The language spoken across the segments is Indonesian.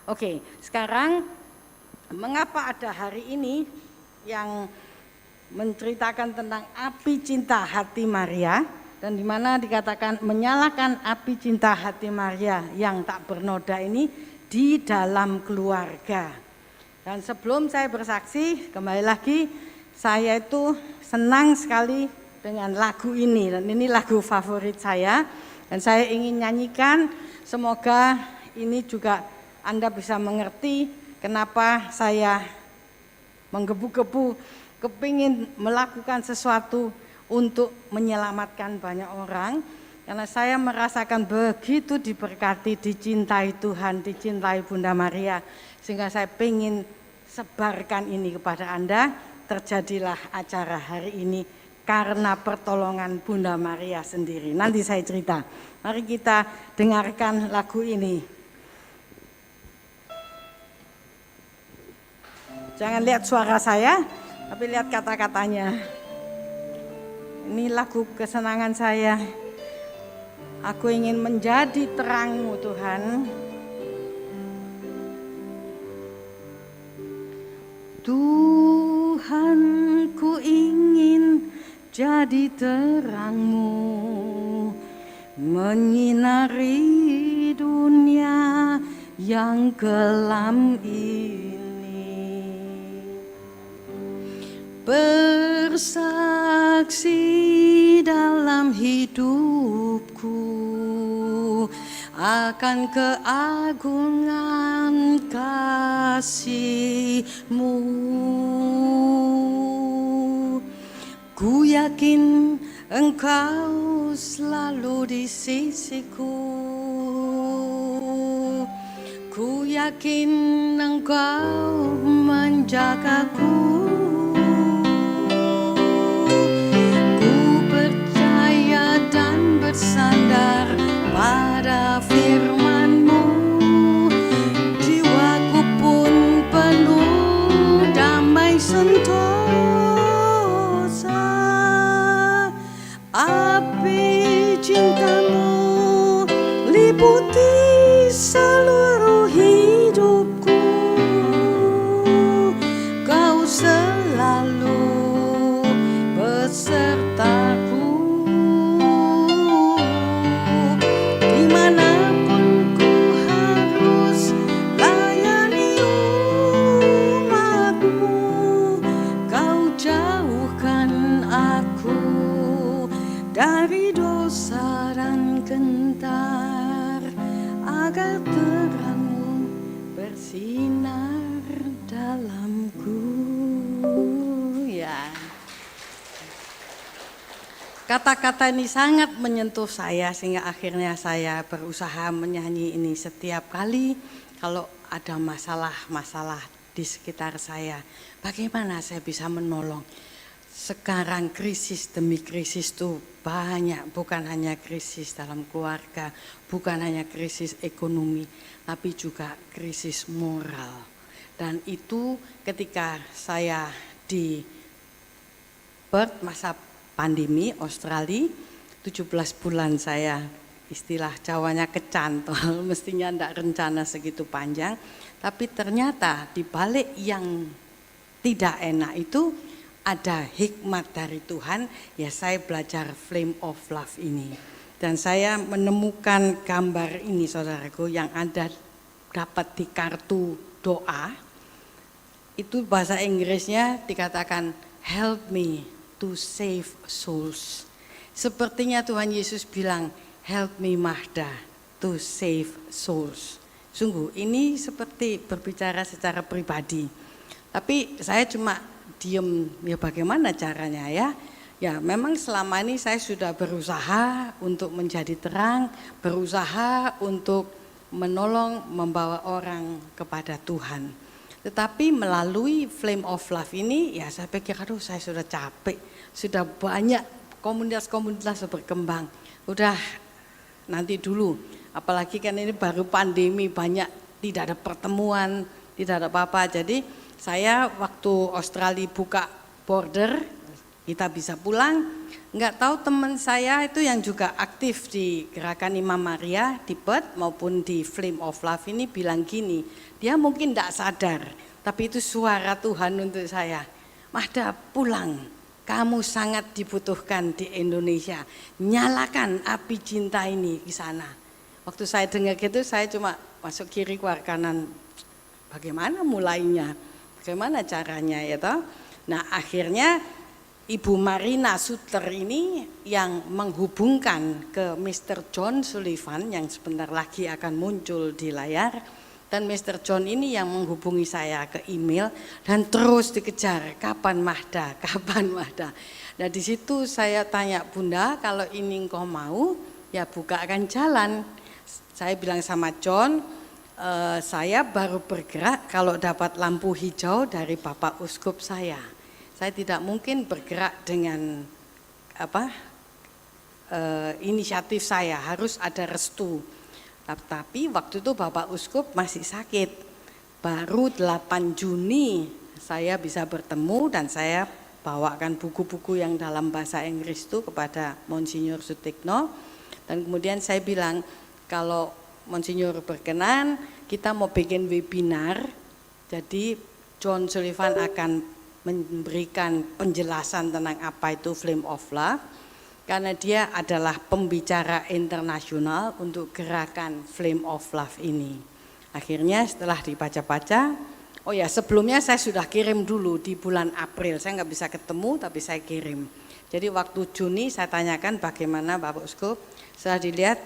Oke, sekarang mengapa ada hari ini yang menceritakan tentang api cinta hati Maria, dan di mana dikatakan menyalakan api cinta hati Maria yang tak bernoda ini di dalam keluarga. Dan sebelum saya bersaksi, kembali lagi, saya itu senang sekali dengan lagu ini, dan ini lagu favorit saya, dan saya ingin nyanyikan. Semoga ini juga Anda bisa mengerti kenapa saya menggebu-gebu kepingin melakukan sesuatu untuk menyelamatkan banyak orang, karena saya merasakan begitu diberkati, dicintai Tuhan, dicintai Bunda Maria, sehingga saya ingin sebarkan ini kepada Anda. Terjadilah acara hari ini karena pertolongan Bunda Maria sendiri. Nanti saya cerita. Mari kita dengarkan lagu ini. Jangan lihat suara saya, tapi lihat kata-katanya. Ini lagu kesenangan saya. Aku ingin menjadi terang-Mu Tuhan. Tuhan, ku ingin jadi terang-Mu, menyinari dunia yang kelam ini, bersaksi dalam hidupku akan keagungan kasih-Mu. Ku yakin Engkau selalu di sisiku. Ku yakin Engkau menjagaku. Ku percaya dan bersandar pada firman-Mu. Jiwaku pun penuh damai sentosa. Api cinta-Mu liputi seluruh hidupku. Kau selalu besertaku. Dimanapun ku harus layani umat-Mu, Kau jauhkan aku dari dosa dan gentar, agar terang-Mu bersinar dalamku. Ya. Kata-kata ini sangat menyentuh saya, sehingga akhirnya saya berusaha menyanyi ini setiap kali kalau ada masalah-masalah di sekitar saya. Bagaimana saya bisa menolong? Sekarang krisis demi krisis itu banyak, bukan hanya krisis dalam keluarga, bukan hanya krisis ekonomi, tapi juga krisis moral. Dan itu ketika saya di Perth masa pandemi Australia, 17 bulan saya, istilah Jawanya kecantol, mestinya tidak rencana segitu panjang, tapi ternyata di balik yang tidak enak itu ada hikmat dari Tuhan. Ya, saya belajar Flame of Love ini, dan saya menemukan gambar ini, saudaraku, yang ada dapat di kartu doa. Itu bahasa Inggrisnya dikatakan help me to save souls. Sepertinya Tuhan Yesus bilang help me Mahda to save souls. Sungguh ini seperti berbicara secara pribadi, tapi saya cuma diem, ya bagaimana caranya ya? Ya memang selama ini saya sudah berusaha untuk menjadi terang, berusaha untuk menolong, membawa orang kepada Tuhan. Tetapi melalui Flame of Love ini, ya saya pikir aduh saya sudah capek, sudah banyak komunitas-komunitas berkembang. Udah nanti dulu, apalagi kan ini baru pandemi, banyak tidak ada pertemuan, tidak ada apa-apa. Jadi saya waktu Australia buka border, kita bisa pulang. Nggak tahu teman saya itu yang juga aktif di Gerakan Imam Maria di Perth maupun di Flame of Love ini bilang gini, dia mungkin tidak sadar, tapi itu suara Tuhan untuk saya. Mahda, pulang, kamu sangat dibutuhkan di Indonesia, nyalakan api cinta ini di sana. Waktu saya dengar gitu, saya cuma masuk kiri keluar kanan, bagaimana mulainya, bagaimana caranya ya toh. Nah akhirnya Ibu Marina Suter ini yang menghubungkan ke Mr. John Sullivan yang sebentar lagi akan muncul di layar, dan Mr. John ini yang menghubungi saya ke email dan terus dikejar, kapan Mahda, kapan Mahda. Nah di situ saya tanya, Bunda kalau ini engkau mau ya bukakan jalan. Saya bilang sama John, saya baru bergerak kalau dapat lampu hijau dari Bapak Uskup saya. Saya tidak mungkin bergerak dengan inisiatif saya, harus ada restu. Tapi waktu itu Bapak Uskup masih sakit. Baru 8 Juni saya bisa bertemu dan saya bawakan buku-buku yang dalam bahasa Inggris itu kepada Monsinyur Sutikno. Dan kemudian saya bilang, kalau Monsinyur berkenan, kita mau bikin webinar. Jadi John Sullivan akan memberikan penjelasan tentang apa itu Flame of Love, karena dia adalah pembicara internasional untuk gerakan Flame of Love ini. Akhirnya setelah dibaca-baca, oh ya sebelumnya saya sudah kirim dulu di bulan April, saya nggak bisa ketemu tapi saya kirim. Jadi waktu Juni saya tanyakan bagaimana Bapak Uskup, setelah dilihat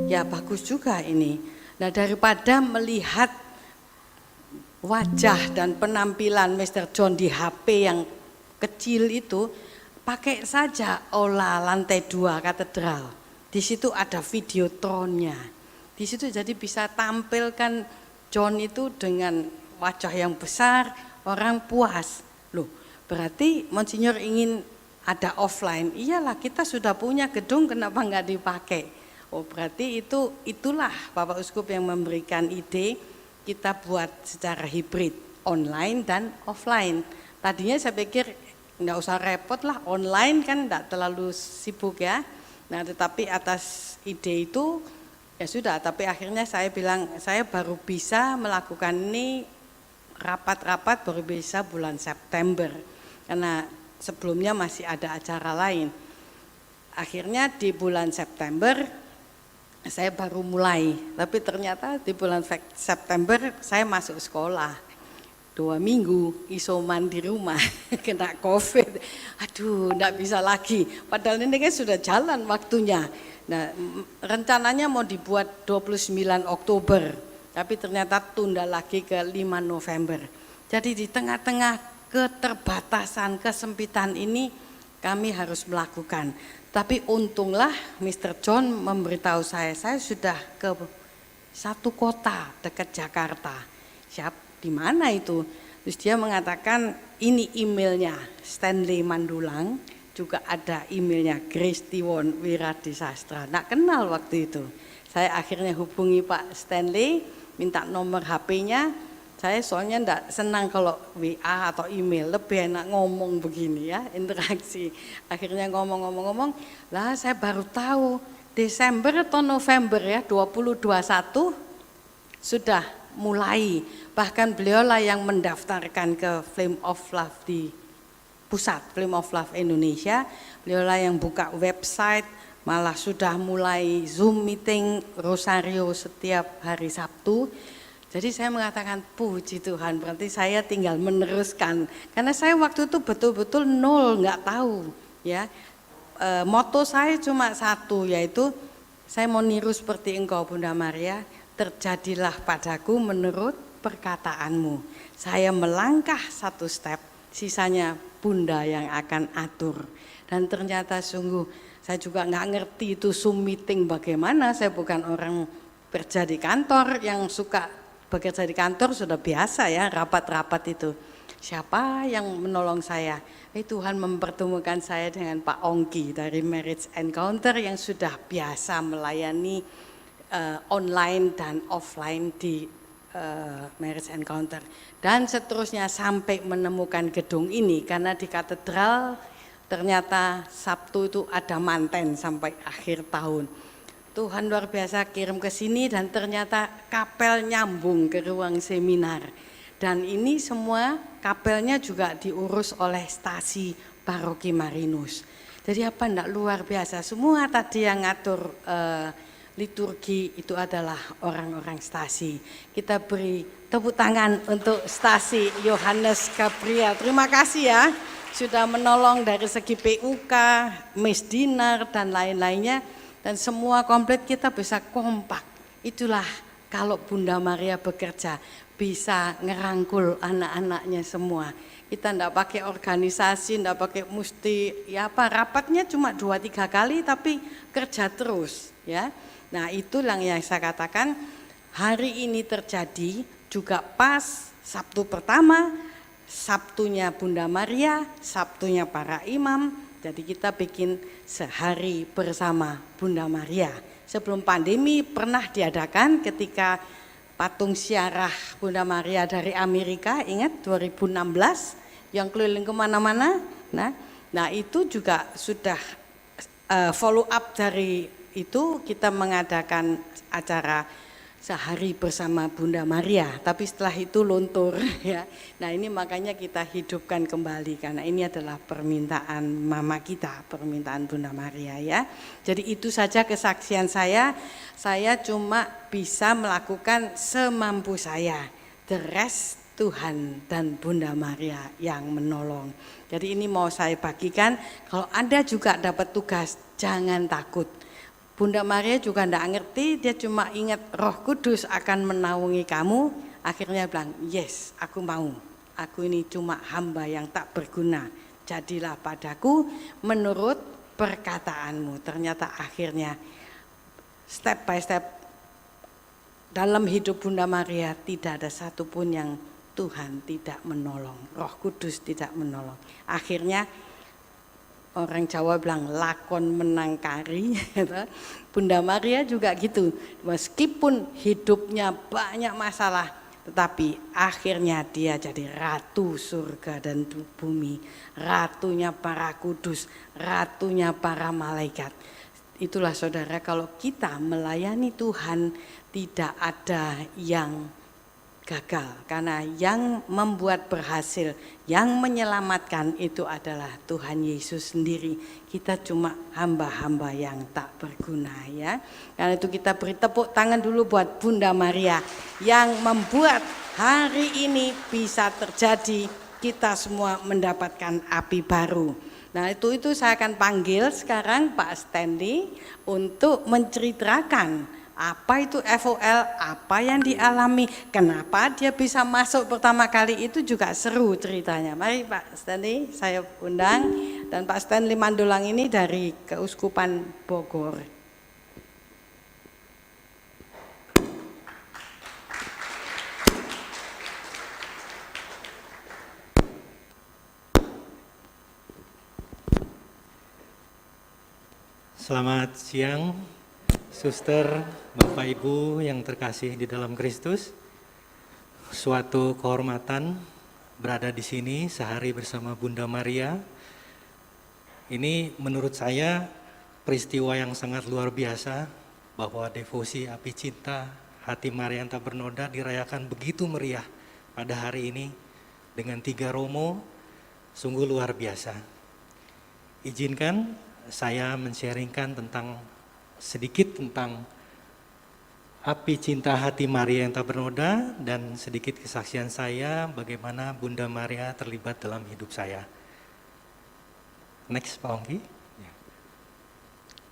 ya bagus juga ini. Nah daripada melihat wajah dan penampilan Mr. John di HP yang kecil itu, pakai saja aula lantai 2 katedral. Di situ ada videotronnya. Di situ jadi bisa tampilkan John itu dengan wajah yang besar, orang puas. Loh, berarti Monsinyur ingin ada offline. Iyalah, kita sudah punya gedung, kenapa nggak dipakai? Oh, berarti itulah Bapak Uskup yang memberikan ide. Kita buat secara hibrid, online dan offline. Tadinya saya pikir nggak usah repot lah, online kan nggak terlalu sibuk ya. Nah tetapi atas ide itu ya sudah, tapi akhirnya saya bilang saya baru bisa melakukan ini rapat-rapat baru bisa bulan September. Karena sebelumnya masih ada acara lain. Akhirnya di bulan September saya baru mulai, tapi ternyata di bulan September saya masuk sekolah 2 minggu isoman di rumah kena COVID. Aduh, enggak bisa lagi. Padahal ini kan sudah jalan waktunya. Nah, rencananya mau dibuat 29 Oktober, tapi ternyata tunda lagi ke 5 November. Jadi di tengah-tengah keterbatasan, kesempitan ini kami harus melakukan. Tapi untunglah Mr. John memberitahu saya sudah ke satu kota dekat Jakarta. Siap, di mana itu? Terus dia mengatakan ini emailnya Stanley Mandulang, juga ada emailnya Grace Tiwon Wiradisastra. Nggak kenal waktu itu. Saya akhirnya hubungi Pak Stanley, minta nomor HP-nya. Saya soalnya enggak senang kalau WA atau email, lebih enak ngomong begini ya, interaksi. Akhirnya ngomong-ngomong, lah saya baru tahu Desember atau November ya 2021 sudah mulai. Bahkan beliau lah yang mendaftarkan ke Flame of Love di pusat, Flame of Love Indonesia. Beliau lah yang buka website, malah sudah mulai Zoom meeting Rosario setiap hari Sabtu. Jadi saya mengatakan puji Tuhan, berarti saya tinggal meneruskan. Karena saya waktu itu betul-betul nol, nggak tahu ya. Moto saya cuma satu, yaitu saya mau niru seperti engkau Bunda Maria, terjadilah padaku menurut perkataanmu. Saya melangkah satu step, sisanya Bunda yang akan atur. Dan ternyata sungguh saya juga nggak ngerti itu Zoom meeting bagaimana, saya bukan orang kerja di kantor yang suka bekerja di kantor, sudah biasa ya rapat-rapat itu. Siapa yang menolong saya? Tuhan mempertemukan saya dengan Pak Ongki dari Marriage Encounter yang sudah biasa melayani online dan offline di Marriage Encounter. Dan seterusnya sampai menemukan gedung ini, karena di katedral Ternyata Sabtu itu ada manten sampai akhir tahun. Tuhan luar biasa kirim ke sini dan ternyata kapel nyambung ke ruang seminar. Dan ini semua kapelnya juga diurus oleh stasi Paroki Marinus. Jadi apa enggak luar biasa, semua tadi yang ngatur liturgi itu adalah orang-orang stasi. Kita beri tepuk tangan untuk stasi Yohanes Gabriel. Terima kasih ya, sudah menolong dari segi PUK, Mesdinar dan lain-lainnya. Dan semua komplit kita bisa kompak. Itulah kalau Bunda Maria bekerja, bisa ngerangkul anak-anaknya semua. Kita enggak pakai organisasi, enggak pakai mesti ya apa, rapatnya cuma 2-3 kali tapi kerja terus ya. Nah itulah yang saya katakan, hari ini terjadi juga pas Sabtu pertama, Sabtunya Bunda Maria, Sabtunya para imam. Jadi kita bikin sehari bersama Bunda Maria. Sebelum pandemi pernah diadakan ketika patung syarah Bunda Maria dari Amerika, ingat 2016 yang keliling kemana-mana. Nah itu juga sudah follow up dari itu, kita mengadakan acara sehari bersama Bunda Maria, tapi setelah itu luntur ya. Nah ini makanya kita hidupkan kembali karena ini adalah permintaan mama kita, permintaan Bunda Maria ya. Jadi itu saja kesaksian saya cuma bisa melakukan semampu saya, the rest Tuhan dan Bunda Maria yang menolong. Jadi ini mau saya bagikan, kalau Anda juga dapat tugas jangan takut. Bunda Maria juga enggak ngerti, dia cuma ingat Roh Kudus akan menaungi kamu. Akhirnya bilang, yes aku mau, aku ini cuma hamba yang tak berguna, jadilah padaku menurut perkataanmu. Ternyata akhirnya step by step dalam hidup Bunda Maria tidak ada satupun yang Tuhan tidak menolong, Roh Kudus tidak menolong. Akhirnya orang Jawa bilang lakon menang kari. Bunda Maria juga gitu, meskipun hidupnya banyak masalah, tetapi akhirnya dia jadi ratu surga dan bumi, ratunya para kudus, ratunya para malaikat. Itulah saudara, kalau kita melayani Tuhan tidak ada yang gagal, karena yang membuat berhasil, yang menyelamatkan itu adalah Tuhan Yesus sendiri. Kita cuma hamba-hamba yang tak berguna ya. Karena itu kita beri tepuk tangan dulu buat Bunda Maria yang membuat hari ini bisa terjadi, kita semua mendapatkan api baru. Nah itu saya akan panggil sekarang Pak Stanley untuk menceritakan apa itu FOL, apa yang dialami, kenapa dia bisa masuk pertama kali, itu juga seru ceritanya. Mari Pak Stanley, saya undang, dan Pak Stanley Mandulang ini dari Keuskupan Bogor. Selamat siang, Suster, Bapak Ibu yang terkasih di dalam Kristus. Suatu kehormatan berada di sini sehari bersama Bunda Maria. Ini menurut saya peristiwa yang sangat luar biasa, bahwa devosi api cinta hati Maria yang tak bernoda dirayakan begitu meriah pada hari ini dengan 3 romo, sungguh luar biasa. Izinkan saya men-sharingkan sedikit tentang api cinta hati Maria yang tak bernoda, dan sedikit kesaksian saya bagaimana Bunda Maria terlibat dalam hidup saya. Next Pak Ongki.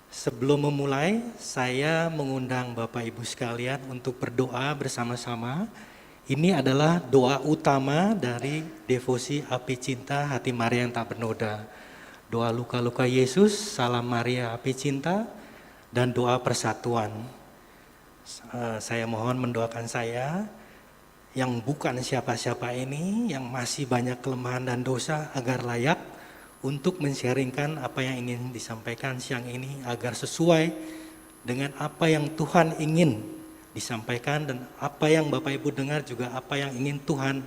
Sebelum memulai, saya mengundang Bapak Ibu sekalian untuk berdoa bersama-sama. Ini adalah doa utama dari devosi api cinta hati Maria yang tak bernoda. Doa luka-luka Yesus, salam Maria api cinta, dan doa persatuan. Saya mohon mendoakan saya yang bukan siapa-siapa ini, yang masih banyak kelemahan dan dosa, agar layak untuk men-sharingkan apa yang ingin disampaikan siang ini, agar sesuai dengan apa yang Tuhan ingin disampaikan, dan apa yang Bapak Ibu dengar juga apa yang ingin Tuhan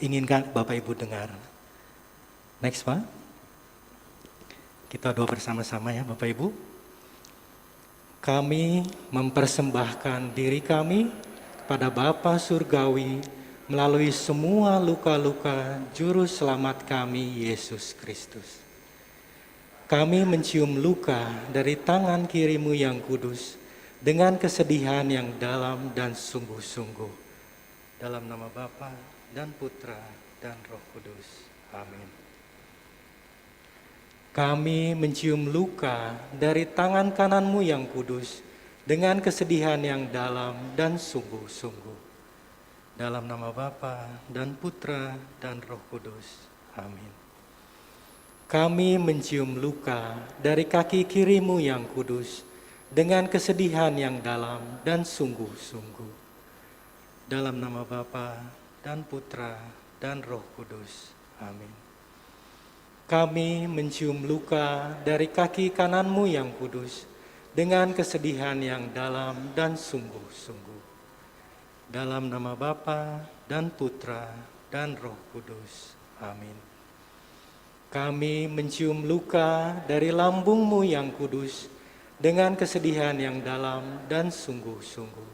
inginkan Bapak Ibu dengar. Next Pak. Kita doa bersama-sama ya Bapak Ibu. Kami mempersembahkan diri kami kepada Bapa Surgawi melalui semua luka-luka Juru Selamat kami, Yesus Kristus. Kami mencium luka dari tangan kiri-Mu yang kudus dengan kesedihan yang dalam dan sungguh-sungguh. Dalam nama Bapa dan Putra dan Roh Kudus. Amin. Kami mencium luka dari tangan kanan-Mu yang kudus dengan kesedihan yang dalam dan sungguh-sungguh. Dalam nama Bapa dan Putra dan Roh Kudus. Amin. Kami mencium luka dari kaki kiri-Mu yang kudus dengan kesedihan yang dalam dan sungguh-sungguh. Dalam nama Bapa dan Putra dan Roh Kudus. Amin. Kami mencium luka dari kaki kanan-Mu yang kudus dengan kesedihan yang dalam dan sungguh-sungguh. Dalam nama Bapa dan Putra dan Roh Kudus. Amin. Kami mencium luka dari lambung-Mu yang kudus dengan kesedihan yang dalam dan sungguh-sungguh.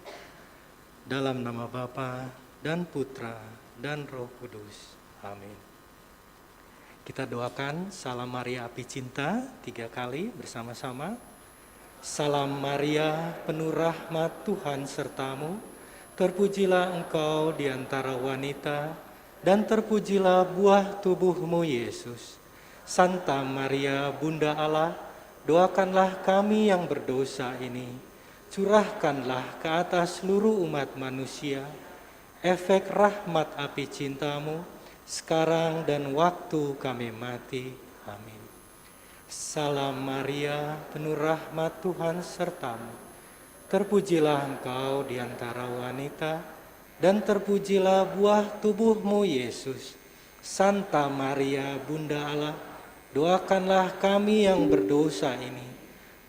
Dalam nama Bapa dan Putra dan Roh Kudus. Amin. Kita doakan Salam Maria Api Cinta 3 kali bersama-sama. Salam Maria, penuh rahmat Tuhan sertamu, terpujilah engkau di antara wanita, dan terpujilah buah tubuh-Mu Yesus. Santa Maria, Bunda Allah, doakanlah kami yang berdosa ini, curahkanlah ke atas seluruh umat manusia, efek rahmat api cinta-Mu, sekarang dan waktu kami mati. Amin. Salam Maria, penuh rahmat Tuhan sertamu, terpujilah engkau di antara wanita, dan terpujilah buah tubuh-Mu Yesus. Santa Maria, Bunda Allah, doakanlah kami yang berdosa ini,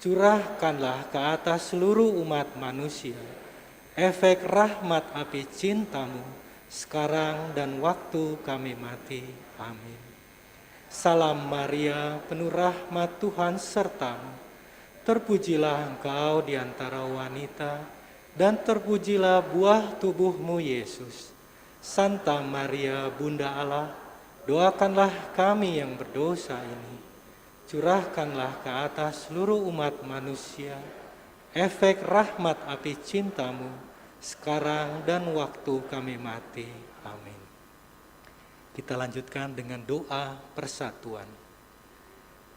curahkanlah ke atas seluruh umat manusia, efek rahmat api cinta-Mu, sekarang dan waktu kami mati. Amin. Salam Maria, penuh rahmat Tuhan sertamu, terpujilah engkau di antara wanita, dan terpujilah buah tubuh-Mu Yesus. Santa Maria, Bunda Allah, doakanlah kami yang berdosa ini, curahkanlah ke atas seluruh umat manusia, efek rahmat api cinta-Mu, sekarang dan waktu kami mati. Amin. Kita lanjutkan dengan doa persatuan.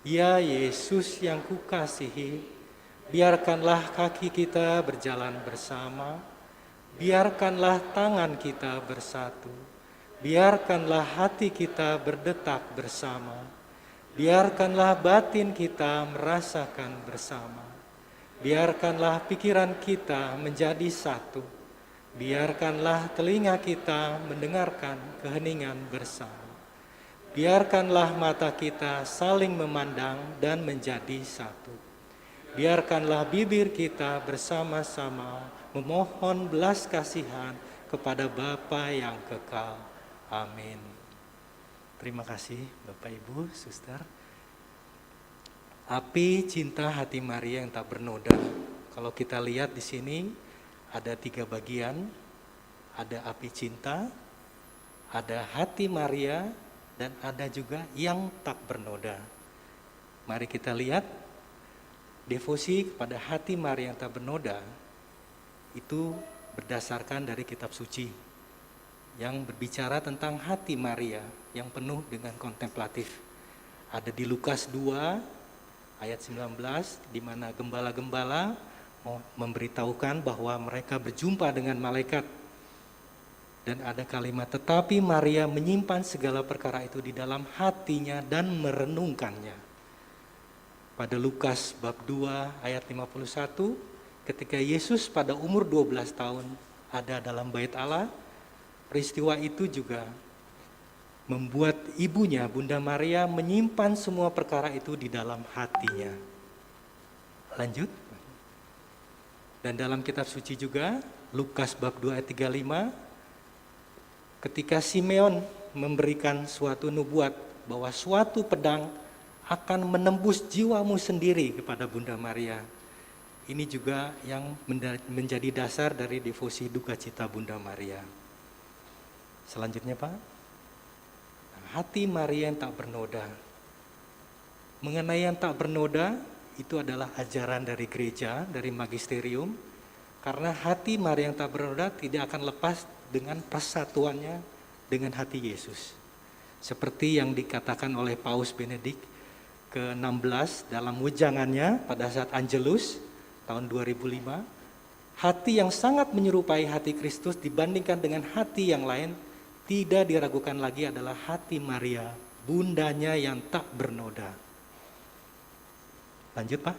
Ya Yesus yang kukasihi, biarkanlah kaki kita berjalan bersama, biarkanlah tangan kita bersatu, biarkanlah hati kita berdetak bersama, biarkanlah batin kita merasakan bersama, biarkanlah pikiran kita menjadi satu, biarkanlah telinga kita mendengarkan keheningan bersama. Biarkanlah mata kita saling memandang dan menjadi satu. Biarkanlah bibir kita bersama-sama memohon belas kasihan kepada Bapa yang kekal. Amin. Terima kasih Bapak Ibu, Suster. Api cinta hati Maria yang tak bernoda. Kalau kita lihat di sini, ada 3 bagian, ada api cinta, ada hati Maria, dan ada juga yang tak bernoda. Mari kita lihat devosi kepada hati Maria yang tak bernoda itu berdasarkan dari kitab suci yang berbicara tentang hati Maria yang penuh dengan kontemplatif. Ada di Lukas 2 ayat 19 di mana gembala-gembala memberitahukan bahwa mereka berjumpa dengan malaikat. Dan ada kalimat, tetapi Maria menyimpan segala perkara itu di dalam hatinya dan merenungkannya. Pada Lukas bab 2 ayat 51, ketika Yesus pada umur 12 tahun ada dalam bait Allah, peristiwa itu juga membuat ibunya, Bunda Maria, menyimpan semua perkara itu di dalam hatinya. Lanjut. Dan dalam kitab suci juga, Lukas bab 2 ayat 35, ketika Simeon memberikan suatu nubuat bahwa suatu pedang akan menembus jiwamu sendiri kepada Bunda Maria. Ini juga yang menjadi dasar dari devosi duka cita Bunda Maria. Selanjutnya Pak, hati Maria yang tak bernoda. Mengenai yang tak bernoda, itu adalah ajaran dari gereja, dari magisterium. Karena hati Maria yang tak bernoda tidak akan lepas dengan persatuannya dengan hati Yesus. Seperti yang dikatakan oleh Paus Benedik ke-16 dalam wejangannya pada saat Angelus tahun 2005, hati yang sangat menyerupai hati Kristus dibandingkan dengan hati yang lain tidak diragukan lagi adalah hati Maria, bundanya yang tak bernoda. Lanjut Pak.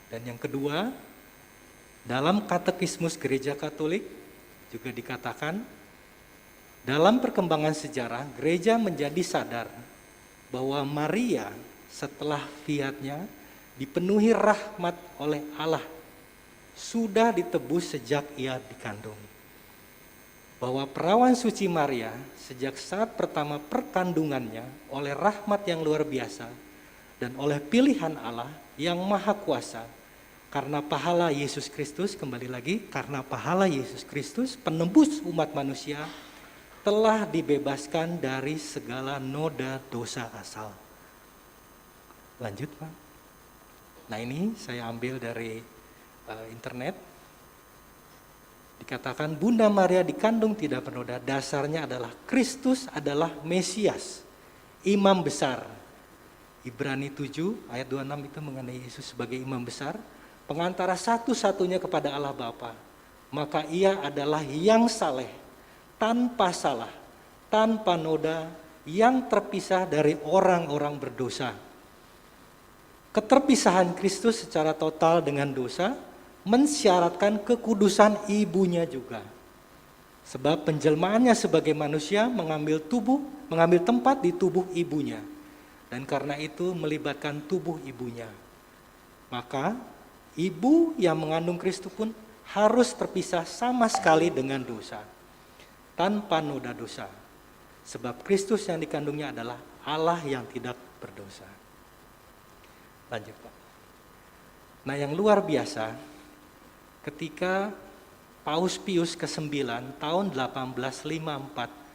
Dan yang kedua, dalam Katekismus Gereja Katolik juga dikatakan, dalam perkembangan sejarah gereja menjadi sadar bahwa Maria setelah fiatnya dipenuhi rahmat oleh Allah, sudah ditebus sejak ia dikandung. Bahwa perawan suci Maria sejak saat pertama perkandungannya oleh rahmat yang luar biasa dan oleh pilihan Allah yang maha kuasa, karena pahala Yesus Kristus, kembali lagi, karena pahala Yesus Kristus penebus umat manusia, telah dibebaskan dari segala noda dosa asal. Lanjut Pak. Nah ini saya ambil dari internet. Dikatakan Bunda Maria dikandung tidak bernoda, dasarnya adalah Kristus adalah Mesias, imam besar. Ibrani 7 ayat 26 itu mengenai Yesus sebagai imam besar, pengantara satu-satunya kepada Allah Bapa. Maka ia adalah yang saleh, tanpa salah, tanpa noda, yang terpisah dari orang-orang berdosa. Keterpisahan Kristus secara total dengan dosa mensyaratkan kekudusan ibunya juga. Sebab penjelmaannya sebagai manusia mengambil tempat di tubuh ibunya. Dan karena itu melibatkan tubuh ibunya. Maka ibu yang mengandung Kristus pun harus terpisah sama sekali dengan dosa. Tanpa noda dosa. Sebab Kristus yang dikandungnya adalah Allah yang tidak berdosa. Lanjut Pak. Nah yang luar biasa, ketika Paus Pius ke-9 tahun 1854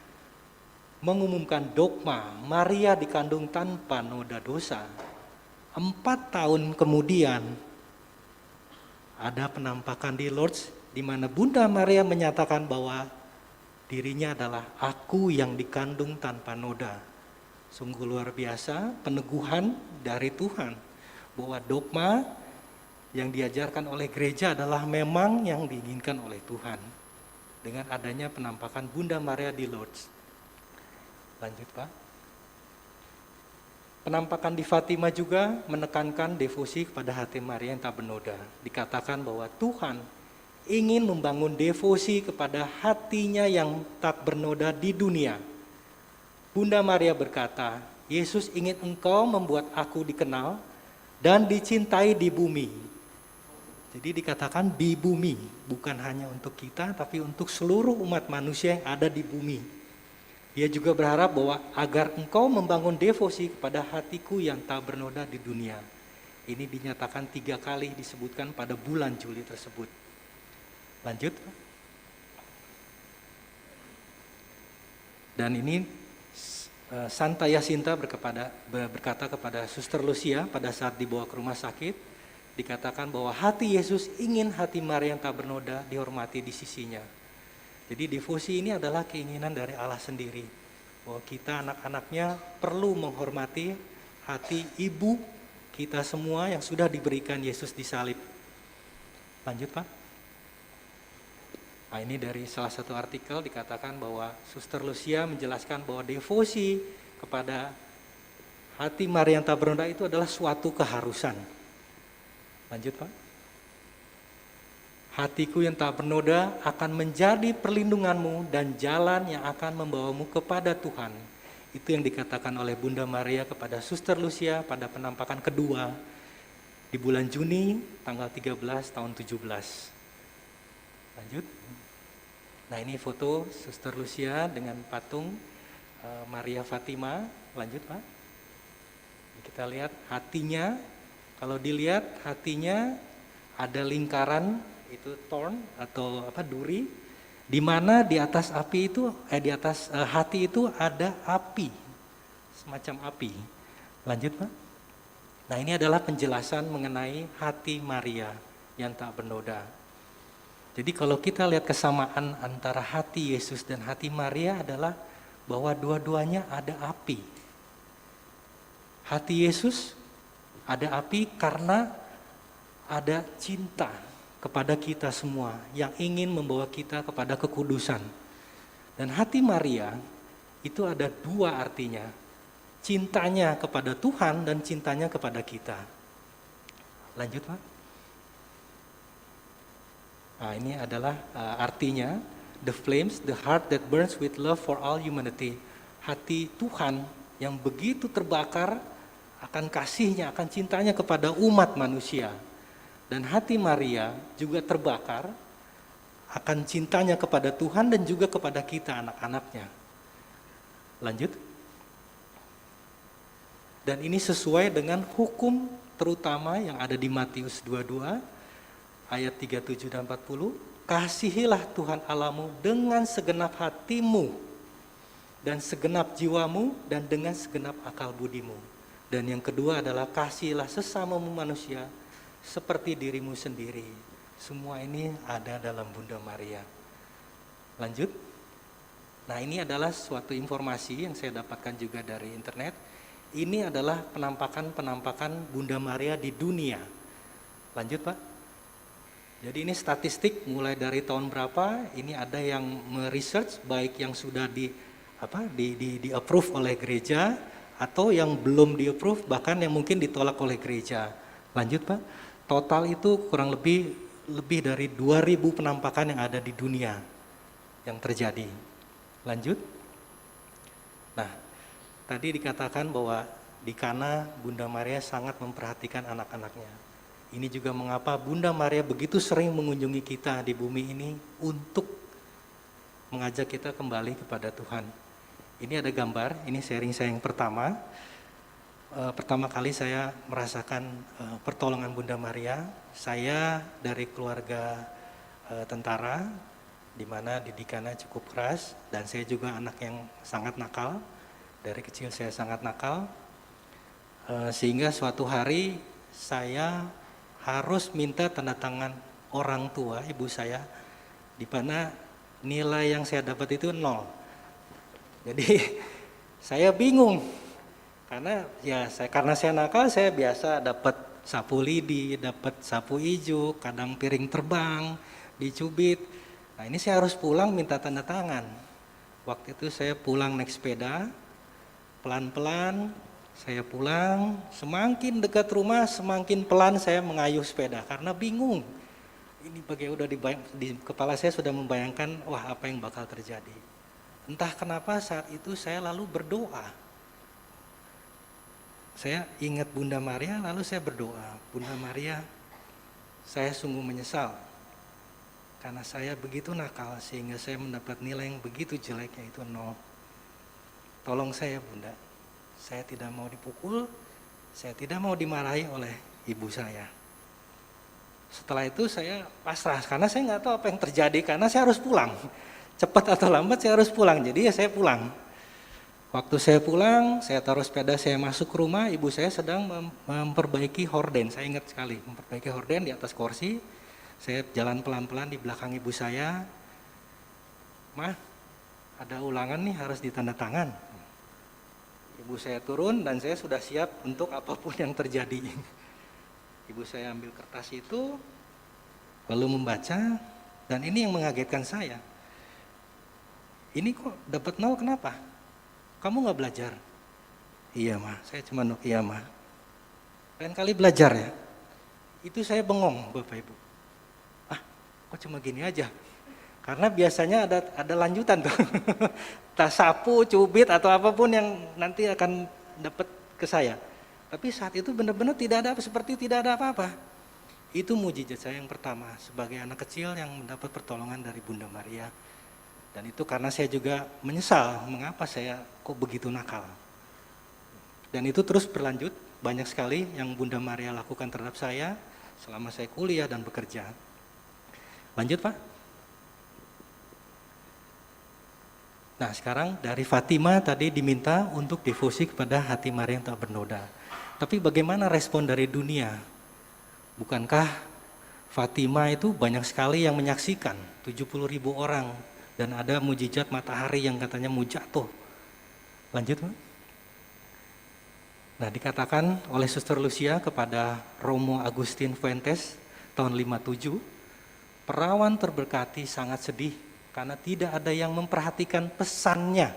mengumumkan dogma Maria dikandung tanpa noda dosa, 4 tahun kemudian ada penampakan di Lourdes di mana Bunda Maria menyatakan bahwa dirinya adalah aku yang dikandung tanpa noda. Sungguh luar biasa peneguhan dari Tuhan bahwa dogma yang diajarkan oleh gereja adalah memang yang diinginkan oleh Tuhan. Dengan adanya penampakan Bunda Maria di Lourdes. Lanjut Pak. Penampakan di Fatima juga menekankan devosi kepada hati Maria yang tak bernoda. Dikatakan bahwa Tuhan ingin membangun devosi kepada hatinya yang tak bernoda di dunia. Bunda Maria berkata, Yesus ingin engkau membuat aku dikenal dan dicintai di bumi. Jadi dikatakan di bumi, bukan hanya untuk kita tapi untuk seluruh umat manusia yang ada di bumi. Dia juga berharap bahwa agar engkau membangun devosi kepada hatiku yang tak bernoda di dunia. Ini dinyatakan 3 kali disebutkan pada bulan Juli tersebut. Lanjut. Dan ini Santa Jacinta berkata kepada Suster Lucia pada saat dibawa ke rumah sakit, dikatakan bahwa hati Yesus ingin hati Maria yang tak bernoda dihormati di sisinya. Jadi devosi ini adalah keinginan dari Allah sendiri, bahwa kita anak-anaknya perlu menghormati hati ibu kita semua yang sudah diberikan Yesus di salib. Lanjut Pak. Nah ini dari salah satu artikel dikatakan bahwa Suster Lucia menjelaskan bahwa devosi kepada hati Maria yang tak bernoda itu adalah suatu keharusan. Lanjut Pak. Hatiku yang tak bernoda akan menjadi perlindunganmu dan jalan yang akan membawamu kepada Tuhan. Itu yang dikatakan oleh Bunda Maria kepada Suster Lucia pada penampakan kedua di bulan Juni tanggal 13 tahun 17. Lanjut. Nah ini foto Suster Lucia dengan patung Maria Fatima. Lanjut Pak. Kita lihat hatinya, kalau dilihat hatinya ada lingkaran, itu thorn atau duri, di mana di atas api itu, di atas hati itu ada api, semacam api. Lanjut Pak. Nah ini adalah penjelasan mengenai hati Maria yang tak bernoda. Jadi kalau kita lihat kesamaan antara hati Yesus dan hati Maria adalah bahwa dua-duanya ada api. Hati Yesus ada api karena ada cinta kepada kita semua yang ingin membawa kita kepada kekudusan. Dan hati Maria itu ada dua artinya, cintanya kepada Tuhan dan cintanya kepada kita. Lanjut Pak. Nah, ini adalah artinya, the flames, the heart that burns with love for all humanity. Hati Tuhan yang begitu terbakar akan kasihnya, akan cintanya kepada umat manusia. Dan hati Maria juga terbakar akan cintanya kepada Tuhan dan juga kepada kita anak-anaknya. Lanjut. Dan ini sesuai dengan hukum terutama yang ada di Matius 22 ayat 37 dan 40. Kasihilah Tuhan Allahmu dengan segenap hatimu dan segenap jiwamu dan dengan segenap akal budimu. Dan yang kedua adalah kasihilah sesamamu manusia seperti dirimu sendiri. Semua ini ada dalam Bunda Maria. Lanjut. Nah ini adalah suatu informasi yang saya dapatkan juga dari internet. Ini adalah penampakan Bunda Maria di dunia. Lanjut Pak. Jadi ini statistik mulai dari tahun berapa, ini ada yang meresearch baik yang sudah di approve oleh gereja atau yang belum di approve bahkan yang mungkin ditolak oleh gereja. Lanjut Pak. Total itu kurang lebih dari 2000 penampakan yang ada di dunia yang terjadi. Lanjut. Nah, tadi dikatakan bahwa di Kana Bunda Maria sangat memperhatikan anak-anaknya. Ini juga mengapa Bunda Maria begitu sering mengunjungi kita di bumi ini untuk mengajak kita kembali kepada Tuhan. Ini ada gambar, ini sharing saya yang pertama. Pertama kali saya merasakan pertolongan Bunda Maria. Saya dari keluarga tentara, di mana didikannya cukup keras, dan saya juga anak yang sangat nakal. Dari kecil saya sangat nakal, sehingga suatu hari saya harus minta tanda tangan orang tua ibu saya, di mana nilai yang saya dapat itu 0. Jadi saya bingung karena karena saya nakal, saya biasa dapat sapu lidi, dapat sapu ijuk, kadang piring terbang, dicubit. Nah ini saya harus pulang minta tanda tangan. Waktu itu saya pulang naik sepeda, pelan-pelan. Saya pulang, semakin dekat rumah, semakin pelan saya mengayuh sepeda karena bingung. Ini udah di kepala saya sudah membayangkan, wah apa yang bakal terjadi. Entah kenapa saat itu saya lalu berdoa. Saya ingat Bunda Maria, lalu saya berdoa, Bunda Maria, saya sungguh menyesal karena saya begitu nakal sehingga saya mendapat nilai yang begitu jelek, yaitu 0. Tolong saya Bunda. Saya tidak mau dipukul, saya tidak mau dimarahi oleh ibu saya. Setelah itu saya pasrah, karena saya nggak tahu apa yang terjadi, karena saya harus pulang. Cepat atau lambat saya harus pulang, jadi saya pulang. Waktu saya pulang, saya taruh sepeda, saya masuk ke rumah, ibu saya sedang memperbaiki horden, saya ingat sekali, memperbaiki horden di atas kursi. Saya jalan pelan-pelan di belakang ibu saya, "Mah, ada ulangan nih harus ditandatangan." Ibu saya turun dan saya sudah siap untuk apapun yang terjadi. Ibu saya ambil kertas itu, lalu membaca, dan ini yang mengagetkan saya. Ini kok dapat 0 kenapa? Kamu nggak belajar? Iya mah, saya cuma iya mah. Lain kali belajar ya. Itu saya bengong Bapak Ibu. Kok cuma gini aja? Karena biasanya ada lanjutan tuh. Tas sapu, cubit atau apapun yang nanti akan dapat ke saya. Tapi saat itu benar-benar tidak ada apa-apa. Itu mujizat saya yang pertama sebagai anak kecil yang mendapat pertolongan dari Bunda Maria. Dan itu karena saya juga menyesal mengapa saya kok begitu nakal. Dan itu terus berlanjut, banyak sekali yang Bunda Maria lakukan terhadap saya selama saya kuliah dan bekerja. Lanjut Pak. Nah sekarang dari Fatima tadi diminta untuk devosi kepada hati Maria yang tak bernoda. Tapi bagaimana respon dari dunia? Bukankah Fatima itu banyak sekali yang menyaksikan, 70.000 orang. Dan ada mujizat matahari yang katanya mau jatuh. Lanjut Pak. Nah dikatakan oleh Suster Lucia kepada Romo Agustin Fuentes tahun 57, perawan terberkati sangat sedih karena tidak ada yang memperhatikan pesannya,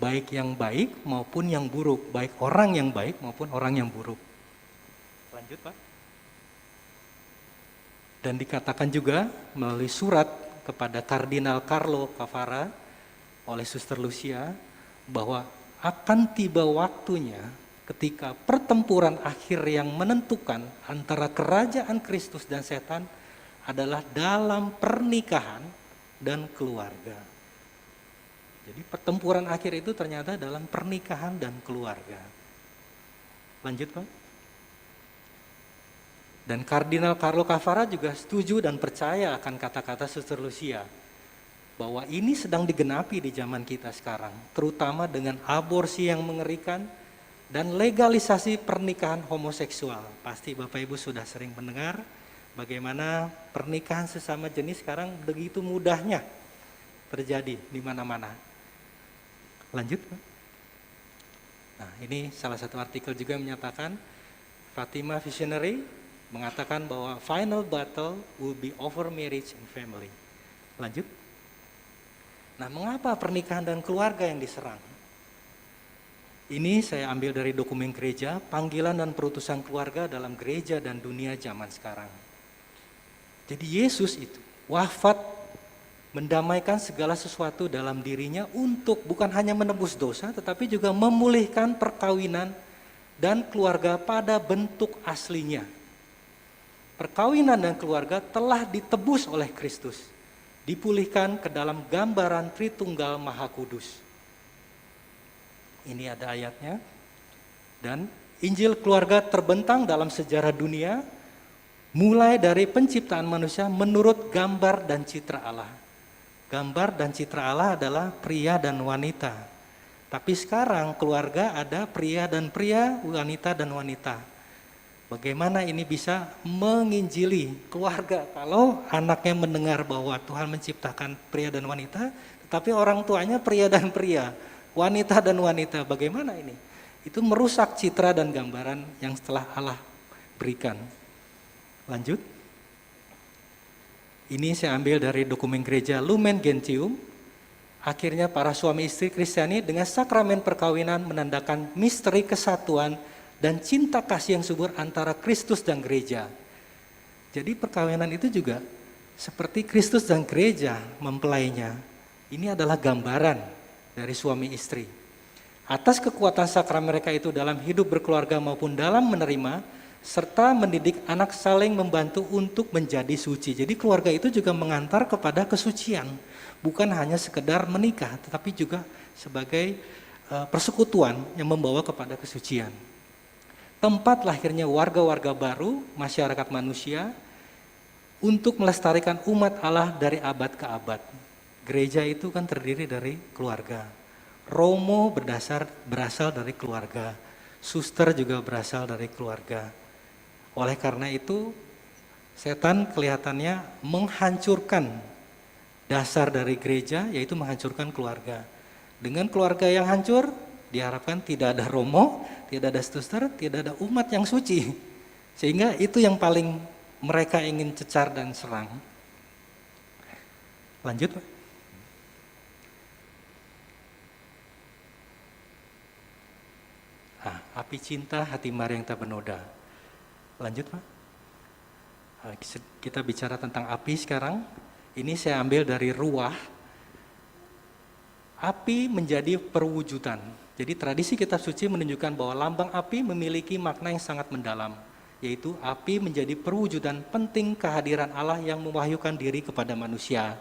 baik yang baik maupun yang buruk, baik orang yang baik maupun orang yang buruk. Lanjut Pak. Dan dikatakan juga melalui surat kepada Kardinal Carlo Cavara oleh Suster Lucia bahwa akan tiba waktunya ketika pertempuran akhir yang menentukan antara kerajaan Kristus dan setan adalah dalam pernikahan dan keluarga. Jadi pertempuran akhir itu ternyata dalam pernikahan dan keluarga. Lanjut Pak. Dan Kardinal Carlo Cavara juga setuju dan percaya akan kata-kata Suster Lucia bahwa ini sedang digenapi di zaman kita sekarang, terutama dengan aborsi yang mengerikan dan legalisasi pernikahan homoseksual. Pasti Bapak Ibu sudah sering mendengar bagaimana pernikahan sesama jenis sekarang begitu mudahnya terjadi di mana-mana. Lanjut. Nah, ini salah satu artikel juga menyatakan Fatima Visionary mengatakan bahwa final battle will be over marriage and family. Lanjut. Nah, mengapa pernikahan dan keluarga yang diserang? Ini saya ambil dari dokumen gereja, panggilan dan perutusan keluarga dalam gereja dan dunia zaman sekarang. Jadi Yesus itu wafat mendamaikan segala sesuatu dalam dirinya untuk bukan hanya menebus dosa, tetapi juga memulihkan perkawinan dan keluarga pada bentuk aslinya. Perkawinan dan keluarga telah ditebus oleh Kristus, dipulihkan ke dalam gambaran Tritunggal Maha Kudus. Ini ada ayatnya. Dan Injil keluarga terbentang dalam sejarah dunia, mulai dari penciptaan manusia menurut gambar dan citra Allah. Gambar dan citra Allah adalah pria dan wanita. Tapi sekarang keluarga ada pria dan pria, wanita dan wanita. Bagaimana ini bisa menginjili keluarga kalau anaknya mendengar bahwa Tuhan menciptakan pria dan wanita, tetapi orang tuanya pria dan pria, wanita dan wanita. Bagaimana ini? Itu merusak citra dan gambaran yang setelah Allah berikan. Lanjut. Ini saya ambil dari dokumen gereja Lumen Gentium. Akhirnya para suami istri Kristiani dengan sakramen perkawinan menandakan misteri kesatuan dan cinta kasih yang subur antara Kristus dan gereja. Jadi perkawinan itu juga seperti Kristus dan gereja mempelainya. Ini adalah gambaran dari suami istri. Atas kekuatan sakramen mereka itu dalam hidup berkeluarga maupun dalam menerima, serta mendidik anak saling membantu untuk menjadi suci. Jadi keluarga itu juga mengantar kepada kesucian. Bukan hanya sekedar menikah, tetapi juga sebagai persekutuan yang membawa kepada kesucian. Tempat lahirnya warga-warga baru, masyarakat manusia, untuk melestarikan umat Allah dari abad ke abad. Gereja itu kan terdiri dari keluarga. Romo berasal dari keluarga. Suster juga berasal dari keluarga. Oleh karena itu, setan kelihatannya menghancurkan dasar dari gereja, yaitu menghancurkan keluarga. Dengan keluarga yang hancur, diharapkan tidak ada romo, tidak ada suster, tidak ada umat yang suci. Sehingga itu yang paling mereka ingin cecar dan serang. Lanjut Pak. Api cinta hati Maria yang tak bernoda. Lanjut Pak. Kita bicara tentang api sekarang. Ini saya ambil dari Ruah. Api menjadi perwujudan. Jadi tradisi kitab suci menunjukkan bahwa lambang api memiliki makna yang sangat mendalam, yaitu api menjadi perwujudan penting kehadiran Allah yang mewahyukan diri kepada manusia.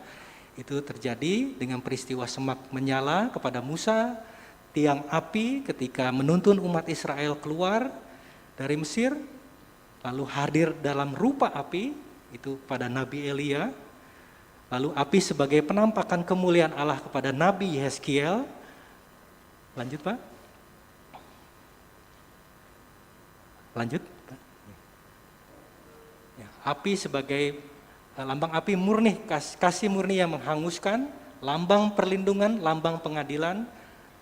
Itu terjadi dengan peristiwa semak menyala kepada Musa, tiang api ketika menuntun umat Israel keluar dari Mesir, lalu hadir dalam rupa api, itu pada Nabi Elia, lalu api sebagai penampakan kemuliaan Allah kepada Nabi Yeskiel. Lanjut Pak. Lanjut. Ya, api sebagai lambang api murni, kasih murni yang menghanguskan, lambang perlindungan, lambang pengadilan,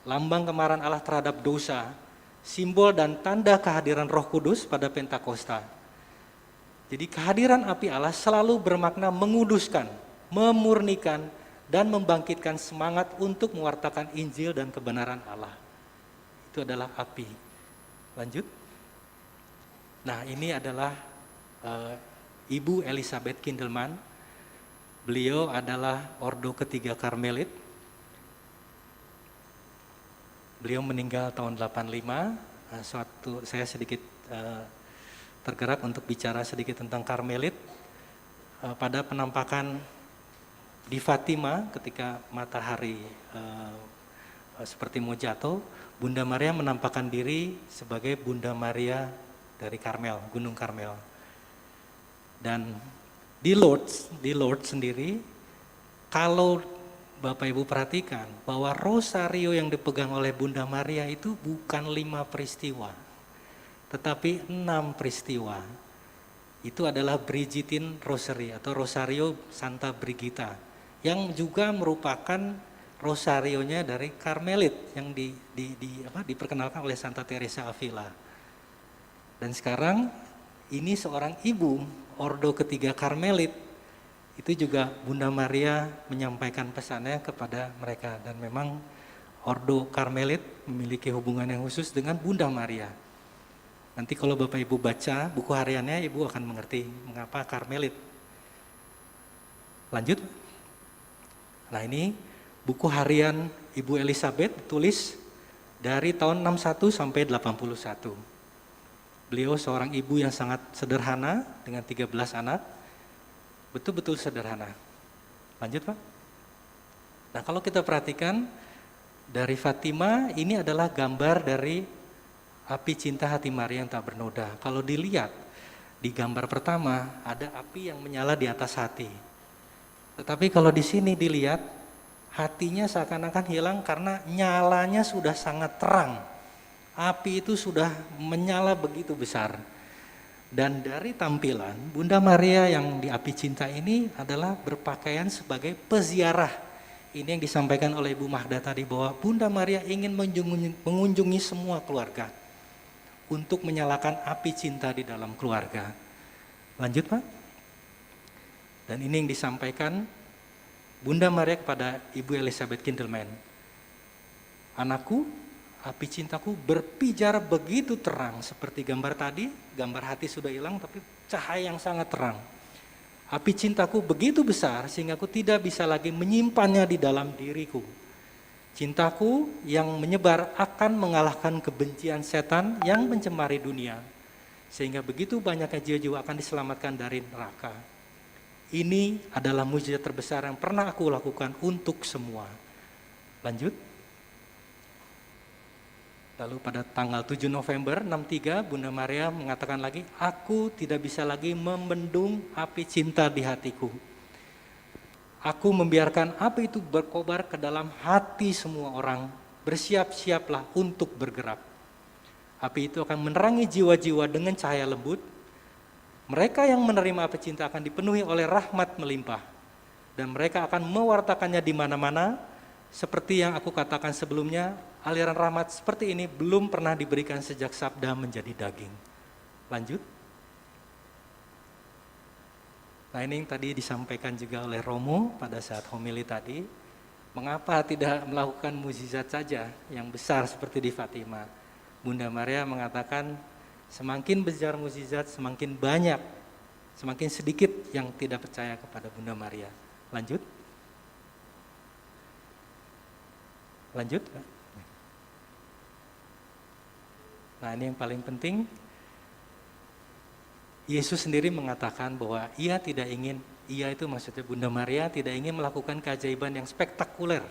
lambang kemarahan Allah terhadap dosa, simbol dan tanda kehadiran Roh Kudus pada Pentakosta. Jadi kehadiran api Allah selalu bermakna menguduskan, memurnikan, dan membangkitkan semangat untuk mewartakan Injil dan kebenaran Allah. Itu adalah api. Lanjut. Nah, ini adalah Ibu Elizabeth Kindelman. Beliau adalah Ordo ketiga Karmelit. Beliau meninggal tahun 85. Saya sedikit tergerak untuk bicara sedikit tentang Karmelit. Pada penampakan di Fatima ketika matahari seperti mau jatuh, Bunda Maria menampakkan diri sebagai Bunda Maria dari Karmel, Gunung Karmel. Dan di Lourdes sendiri, kalau Bapak Ibu perhatikan bahwa rosario yang dipegang oleh Bunda Maria itu bukan 5 peristiwa, tetapi 6 peristiwa. Itu adalah Brigittine Rosary atau Rosario Santa Brigita, yang juga merupakan rosarionya dari Karmelit yang diperkenalkan oleh Santa Teresa Avila. Dan sekarang ini seorang ibu Ordo ketiga Karmelit, itu juga Bunda Maria menyampaikan pesannya kepada mereka. Dan memang Ordo Karmelit memiliki hubungan yang khusus dengan Bunda Maria. Nanti kalau Bapak Ibu baca buku hariannya, Ibu akan mengerti mengapa Karmelit. Lanjut. Nah, ini buku harian Ibu Elizabeth tulis dari tahun 61 sampai 81. Beliau seorang ibu yang sangat sederhana dengan 13 anak, betul-betul sederhana. Lanjut Pak. Nah, kalau kita perhatikan dari Fatima, ini adalah gambar dari api cinta hati Maria yang tak bernoda. Kalau dilihat di gambar pertama ada api yang menyala di atas hati. Tetapi kalau di sini dilihat, hatinya seakan-akan hilang karena nyalanya sudah sangat terang. Api itu sudah menyala begitu besar. Dan dari tampilan Bunda Maria yang di api cinta ini adalah berpakaian sebagai peziarah. Ini yang disampaikan oleh Ibu Mahda tadi, bahwa Bunda Maria ingin mengunjungi semua keluarga untuk menyalakan api cinta di dalam keluarga. Lanjut Pak. Dan ini yang disampaikan Bunda Maria kepada Ibu Elizabeth Kindelman. Anakku, api cintaku berpijar begitu terang seperti gambar tadi, gambar hati sudah hilang tapi cahaya yang sangat terang. Api cintaku begitu besar sehingga aku tidak bisa lagi menyimpannya di dalam diriku. Cintaku yang menyebar akan mengalahkan kebencian setan yang mencemari dunia. Sehingga begitu banyaknya jiwa-jiwa akan diselamatkan dari neraka. Ini adalah mukjizat terbesar yang pernah aku lakukan untuk semua. Lanjut. Lalu pada tanggal 7 November 63 Bunda Maria mengatakan lagi, aku tidak bisa lagi membendung api cinta di hatiku. Aku membiarkan api itu berkobar ke dalam hati semua orang. Bersiap-siaplah untuk bergerak. Api itu akan menerangi jiwa-jiwa dengan cahaya lembut. Mereka yang menerima api cinta akan dipenuhi oleh rahmat melimpah. Dan mereka akan mewartakannya di mana-mana. Seperti yang aku katakan sebelumnya, aliran rahmat seperti ini belum pernah diberikan sejak sabda menjadi daging. Lanjut. Nah, ini yang tadi disampaikan juga oleh Romo pada saat homili tadi. Mengapa tidak melakukan mukjizat saja yang besar seperti di Fatima? Bunda Maria mengatakan semakin besar mukjizat, semakin banyak, semakin sedikit yang tidak percaya kepada Bunda Maria. Lanjut. Lanjut. Nah, ini yang paling penting. Yesus sendiri mengatakan bahwa ia itu maksudnya Bunda Maria tidak ingin melakukan keajaiban yang spektakuler.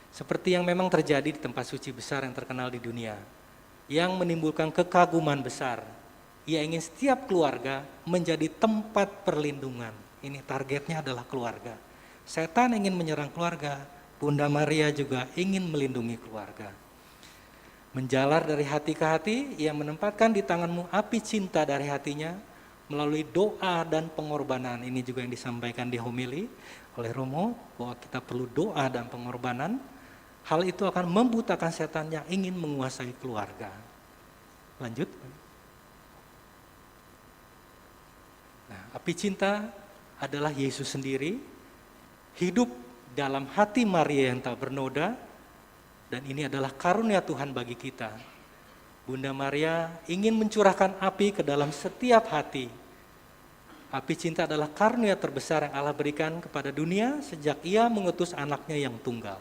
Seperti yang memang terjadi di tempat suci besar yang terkenal di dunia, yang menimbulkan kekaguman besar. Ia ingin setiap keluarga menjadi tempat perlindungan. Ini targetnya adalah keluarga. Setan ingin menyerang keluarga, Bunda Maria juga ingin melindungi keluarga. Menjalar dari hati ke hati, ia menempatkan di tanganmu api cinta dari hatinya melalui doa dan pengorbanan. Ini juga yang disampaikan di homili oleh Romo, bahwa kita perlu doa dan pengorbanan. Hal itu akan membutakan setan yang ingin menguasai keluarga. Lanjut. Nah, api cinta adalah Yesus sendiri, hidup dalam hati Maria yang tak bernoda, dan ini adalah karunia Tuhan bagi kita. Bunda Maria ingin mencurahkan api ke dalam setiap hati. Api cinta adalah karunia terbesar yang Allah berikan kepada dunia sejak ia mengutus anaknya yang tunggal.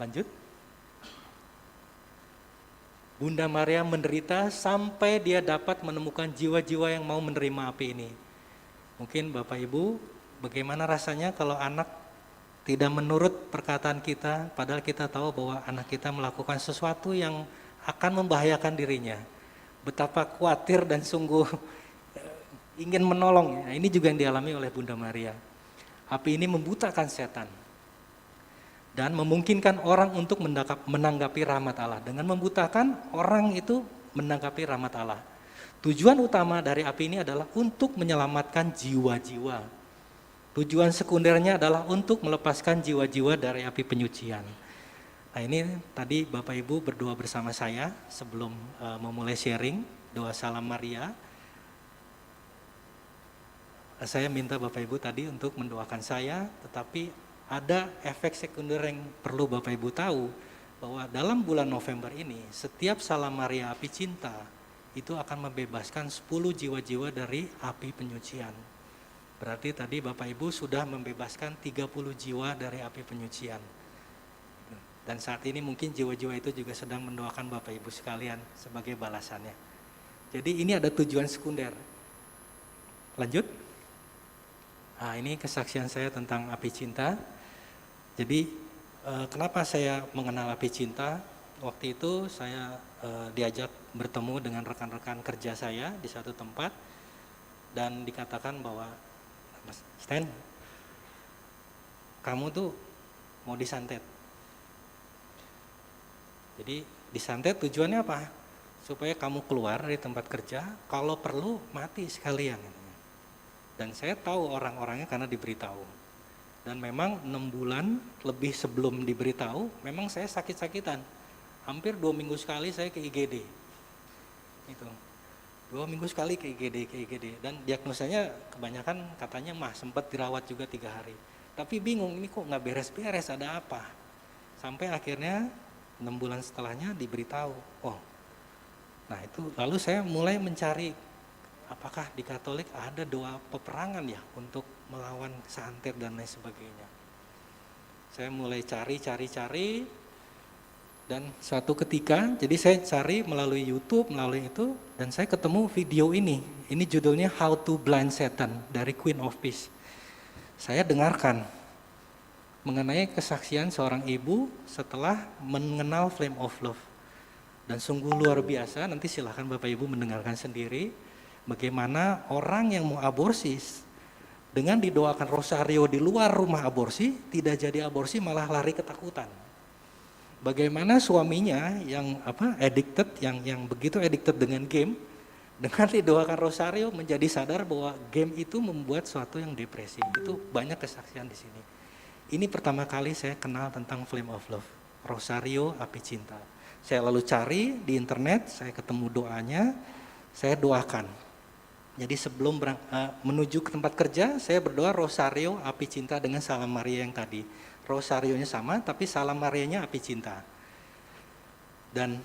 Lanjut. Bunda Maria menderita sampai dia dapat menemukan jiwa-jiwa yang mau menerima api ini. Mungkin Bapak Ibu, bagaimana rasanya kalau anak tidak menurut perkataan kita, padahal kita tahu bahwa anak kita melakukan sesuatu yang akan membahayakan dirinya. Betapa khawatir dan sungguh ingin menolong. Ini juga yang dialami oleh Bunda Maria. Api ini membutakan setan dan memungkinkan orang untuk menanggapi rahmat Allah. Dengan membutakan, orang itu menanggapi rahmat Allah. Tujuan utama dari api ini adalah untuk menyelamatkan jiwa-jiwa. Tujuan sekundernya adalah untuk melepaskan jiwa-jiwa dari api penyucian. Nah, ini tadi Bapak Ibu berdoa bersama saya sebelum memulai sharing doa Salam Maria. Saya minta Bapak Ibu tadi untuk mendoakan saya, tetapi ada efek sekunder yang perlu Bapak Ibu tahu, bahwa dalam bulan November ini setiap Salam Maria api cinta itu akan membebaskan 10 jiwa-jiwa dari api penyucian. Berarti tadi Bapak Ibu sudah membebaskan 30 jiwa dari api penyucian. Dan saat ini mungkin jiwa-jiwa itu juga sedang mendoakan Bapak Ibu sekalian sebagai balasannya. Jadi ini ada tujuan sekunder. Lanjut. Nah, ini kesaksian saya tentang api cinta. Jadi kenapa saya mengenal api cinta? Waktu itu saya diajak bertemu dengan rekan-rekan kerja saya di satu tempat dan dikatakan bahwa, Mas Stan, kamu tuh mau disantet. Jadi disantet tujuannya apa? Supaya kamu keluar dari tempat kerja, kalau perlu mati sekalian. Dan saya tahu orang-orangnya karena diberitahu. Dan memang 6 bulan lebih sebelum diberitahu, memang saya sakit-sakitan. Hampir 2 minggu sekali saya ke IGD. Itu. 2 minggu sekali ke IGD. Dan diagnosanya kebanyakan katanya sempat dirawat juga 3 hari. Tapi bingung, ini kok nggak beres-beres, ada apa? Sampai akhirnya 6 bulan setelahnya diberitahu. Oh, nah itu lalu saya mulai mencari apakah di Katolik ada doa peperangan ya untuk melawan santet dan lain sebagainya. Saya mulai cari dan suatu ketika, jadi saya cari melalui YouTube, melalui itu, dan saya ketemu video ini. Ini judulnya How to Blind Satan dari Queen of Peace. Saya dengarkan mengenai kesaksian seorang ibu setelah mengenal Flame of Love. Dan sungguh luar biasa, nanti silahkan Bapak Ibu mendengarkan sendiri bagaimana orang yang mau aborsi dengan didoakan rosario di luar rumah aborsi, tidak jadi aborsi malah lari ketakutan. Bagaimana suaminya yang addicted, yang begitu addicted dengan game, dengan didoakan rosario menjadi sadar bahwa game itu membuat suatu yang depresi. Itu banyak kesaksian di sini. Ini pertama kali saya kenal tentang Flame of Love, rosario api cinta. Saya lalu cari di internet, saya ketemu doanya, saya doakan. Jadi sebelum menuju ke tempat kerja, saya berdoa rosario api cinta dengan Salam Maria yang tadi. Rosarionya sama, tapi Salam Marianya api cinta. Dan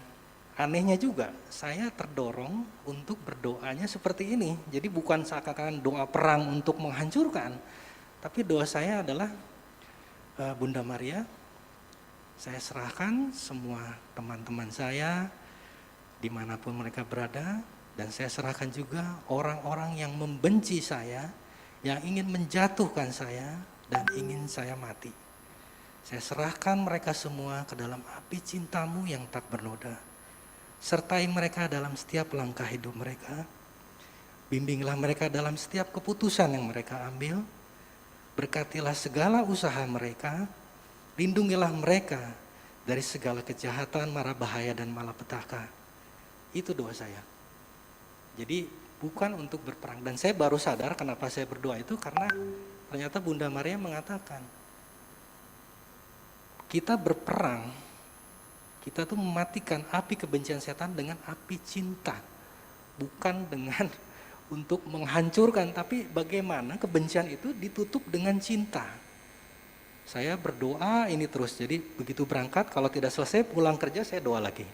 anehnya juga, saya terdorong untuk berdoanya seperti ini. Jadi bukan seakan-akan doa perang untuk menghancurkan, tapi doa saya adalah, Bunda Maria, saya serahkan semua teman-teman saya, dimanapun mereka berada, dan saya serahkan juga orang-orang yang membenci saya, yang ingin menjatuhkan saya, dan ingin saya mati. Saya serahkan mereka semua ke dalam api cinta-Mu yang tak bernoda. Sertai mereka dalam setiap langkah hidup mereka. Bimbinglah mereka dalam setiap keputusan yang mereka ambil. Berkatilah segala usaha mereka. Lindungilah mereka dari segala kejahatan, mara bahaya, dan malapetaka. Itu doa saya. Jadi bukan untuk berperang. Dan saya baru sadar kenapa saya berdoa itu, karena ternyata Bunda Maria mengatakan, kita berperang, kita tuh mematikan api kebencian setan dengan api cinta. Bukan dengan untuk menghancurkan, tapi bagaimana kebencian itu ditutup dengan cinta. Saya berdoa ini terus, jadi begitu berangkat, kalau tidak selesai pulang kerja saya doa lagi.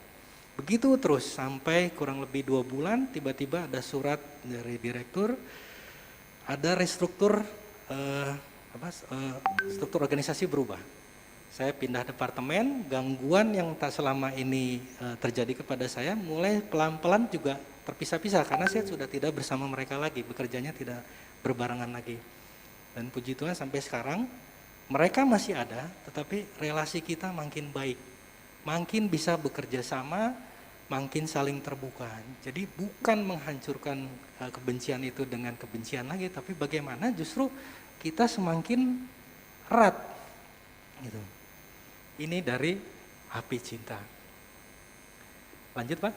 Begitu terus sampai kurang lebih 2 bulan, tiba-tiba ada surat dari direktur, ada restruktur, struktur organisasi berubah. Saya pindah departemen, gangguan yang tak selama ini terjadi kepada saya mulai pelan-pelan juga terpisah-pisah, karena saya sudah tidak bersama mereka lagi, bekerjanya tidak berbarengan lagi. Dan puji Tuhan sampai sekarang, mereka masih ada, tetapi relasi kita makin baik, makin bisa bekerja sama, makin saling terbuka. Jadi bukan menghancurkan kebencian itu dengan kebencian lagi, tapi bagaimana justru kita semakin erat. Gitu. Ini dari api cinta. Lanjut Pak.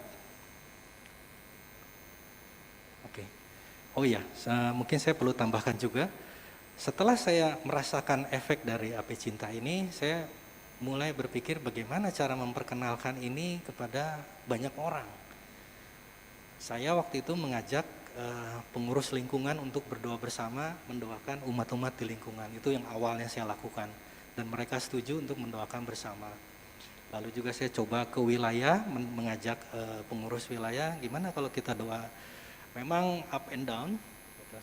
Oke. Oh iya, mungkin saya perlu tambahkan juga. Setelah saya merasakan efek dari api cinta ini, saya mulai berpikir bagaimana cara memperkenalkan ini kepada banyak orang. Saya waktu itu mengajak pengurus lingkungan untuk berdoa bersama, mendoakan umat-umat di lingkungan. Itu yang awalnya saya lakukan. Dan mereka setuju untuk mendoakan bersama. Lalu juga saya coba ke wilayah, mengajak pengurus wilayah, gimana kalau kita doa. Memang up and down,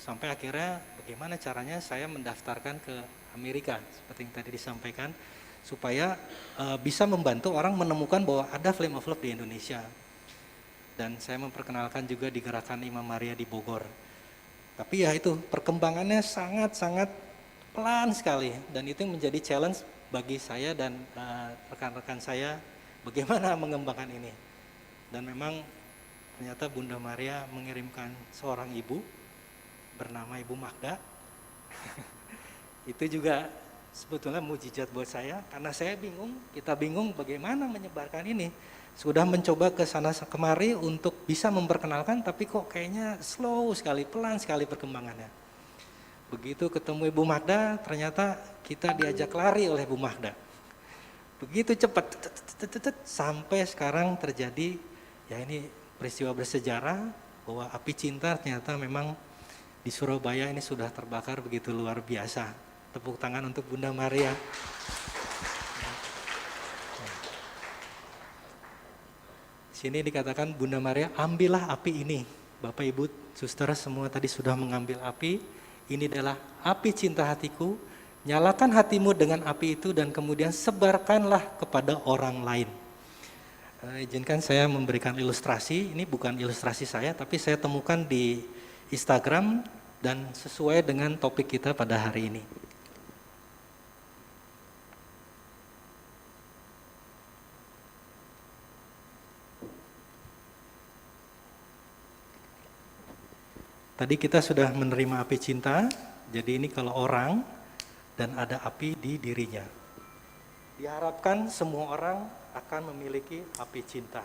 sampai akhirnya bagaimana caranya saya mendaftarkan ke Amerika seperti yang tadi disampaikan, supaya bisa membantu orang menemukan bahwa ada Flame of Love di Indonesia. Dan saya memperkenalkan juga di gerakan Imam Maria di Bogor. Tapi ya itu perkembangannya sangat-sangat pelan sekali, dan itu menjadi challenge bagi saya dan rekan-rekan saya bagaimana mengembangkan ini. Dan memang ternyata Bunda Maria mengirimkan seorang ibu bernama Ibu Magda. Itu juga sebetulnya mujizat buat saya, karena saya bingung, kita bingung bagaimana menyebarkan ini. Sudah mencoba ke sana kemari untuk bisa memperkenalkan, tapi kok kayaknya slow sekali, pelan sekali perkembangannya. Begitu ketemu Ibu Magda, ternyata kita diajak lari oleh Bu Magda. Begitu cepat, sampai sekarang terjadi, ya ini peristiwa bersejarah, bahwa api cinta ternyata memang di Surabaya ini sudah terbakar begitu luar biasa. Tepuk tangan untuk Bunda Maria. Sini dikatakan Bunda Maria, ambillah api ini. Bapak Ibu, suster semua tadi sudah mengambil api. Ini adalah api cinta hatiku. Nyalakan hatimu dengan api itu dan kemudian sebarkanlah kepada orang lain. Izinkan saya memberikan ilustrasi. Ini bukan ilustrasi saya, tapi saya temukan di Instagram dan sesuai dengan topik kita pada hari ini. Tadi kita sudah menerima api cinta, jadi ini kalau orang dan ada api di dirinya. Diharapkan semua orang akan memiliki api cinta.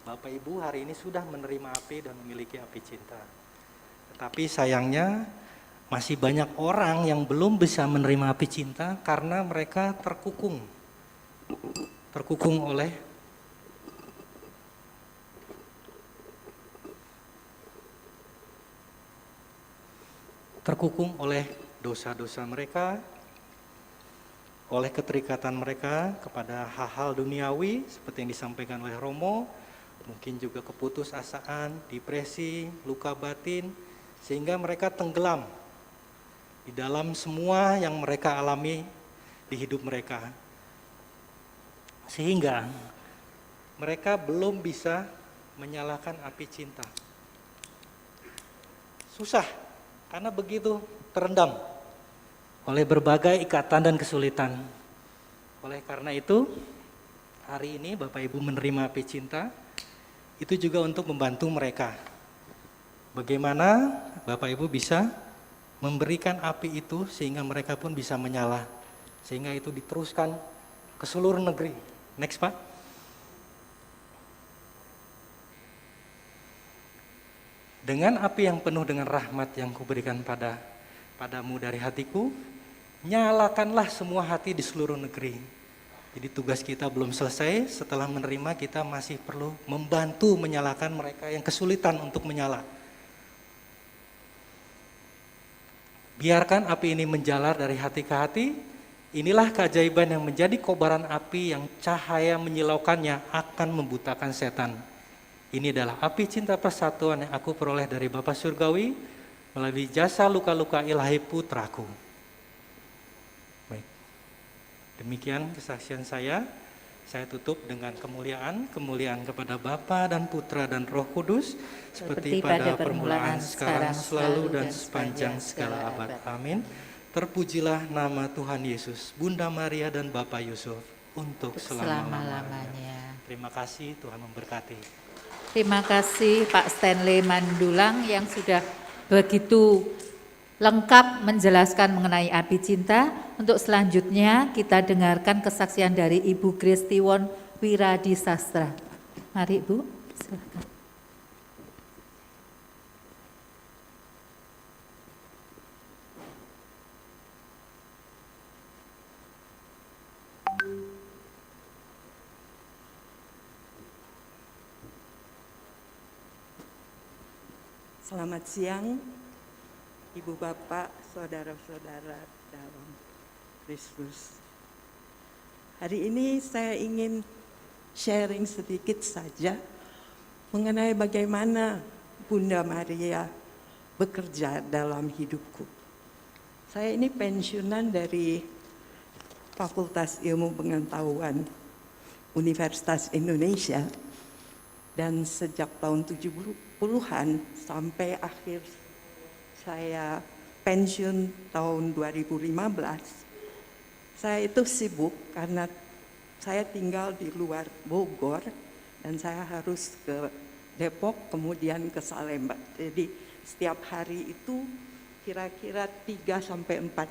Bapak Ibu hari ini sudah menerima api dan memiliki api cinta. Tetapi sayangnya masih banyak orang yang belum bisa menerima api cinta karena mereka terkukung oleh dosa-dosa mereka, oleh keterikatan mereka kepada hal-hal duniawi seperti yang disampaikan oleh Romo, mungkin juga keputusasaan, depresi, luka batin, sehingga mereka tenggelam di dalam semua yang mereka alami di hidup mereka. Sehingga mereka belum bisa menyalakan api cinta. Susah, karena begitu terendam oleh berbagai ikatan dan kesulitan. Oleh karena itu, hari ini Bapak Ibu menerima api cinta, itu juga untuk membantu mereka. Bagaimana Bapak Ibu bisa memberikan api itu sehingga mereka pun bisa menyala. Sehingga itu diteruskan ke seluruh negeri. Next Pak. Dengan api yang penuh dengan rahmat yang kuberikan padamu dari hatiku, nyalakanlah semua hati di seluruh negeri. Jadi tugas kita belum selesai, setelah menerima kita masih perlu membantu menyalakan mereka yang kesulitan untuk menyala. Biarkan api ini menjalar dari hati ke hati, inilah keajaiban yang menjadi kobaran api yang cahaya menyilaukannya akan membutakan setan. Ini adalah api cinta persatuan yang aku peroleh dari Bapa Surgawi melalui jasa luka-luka ilahi putraku. Baik. Demikian kesaksian saya. Saya tutup dengan kemuliaan kepada Bapa dan Putra dan Roh Kudus seperti pada permulaan, sekarang, selalu dan sepanjang segala abad. Amin. Terpujilah nama Tuhan Yesus, Bunda Maria dan Bapak Yusuf untuk selama-lamanya. Terima kasih, Tuhan memberkati. Terima kasih Pak Stanley Mandulang yang sudah begitu lengkap menjelaskan mengenai api cinta. Untuk selanjutnya kita dengarkan kesaksian dari Ibu Grace Tiwon Wiradisastra. Mari Ibu, silakan. Selamat siang, Ibu Bapak, Saudara-saudara dalam Kristus. Hari ini saya ingin sharing sedikit saja mengenai bagaimana Bunda Maria bekerja dalam hidupku. Saya ini pensiunan dari Fakultas Ilmu Pengetahuan Universitas Indonesia. Dan sejak tahun 70-an sampai akhir saya pensiun tahun 2015, saya itu sibuk karena saya tinggal di luar Bogor dan saya harus ke Depok kemudian ke Salemba. Jadi setiap hari itu kira-kira 3-4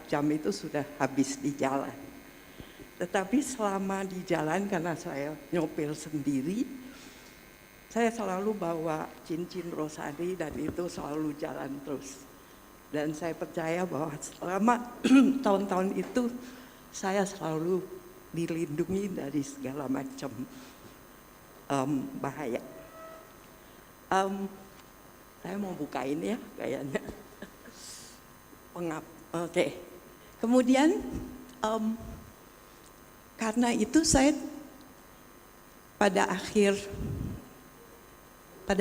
jam itu sudah habis di jalan. Tetapi selama di jalan karena saya nyopir sendiri, saya selalu bawa cincin rosari dan itu selalu jalan terus. Dan saya percaya bahwa selama tahun-tahun itu saya selalu dilindungi dari segala macam bahaya. Saya mau bukain ya kayaknya. Oke. Kemudian karena itu saya pada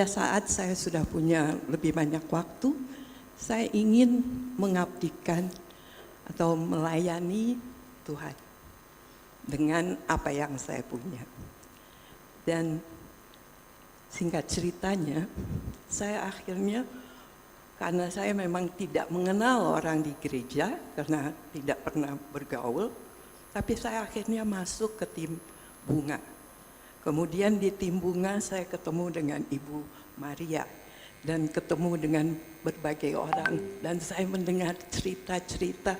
saat saya sudah punya lebih banyak waktu, saya ingin mengabdikan atau melayani Tuhan dengan apa yang saya punya. Dan singkat ceritanya, saya akhirnya karena saya memang tidak mengenal orang di gereja karena tidak pernah bergaul, tapi saya akhirnya masuk ke tim bunga. Kemudian di tim bunga saya ketemu dengan Ibu Maria dan ketemu dengan berbagai orang dan saya mendengar cerita-cerita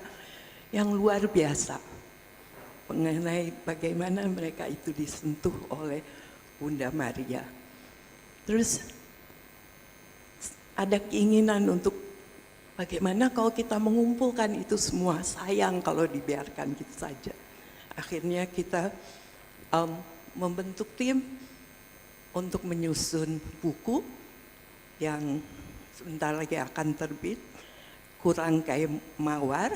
yang luar biasa mengenai bagaimana mereka itu disentuh oleh Bunda Maria. Terus ada keinginan untuk bagaimana kalau kita mengumpulkan itu semua, sayang kalau dibiarkan gitu saja. Akhirnya kita membentuk tim untuk menyusun buku yang sebentar lagi akan terbit, Kurang Kayak Mawar.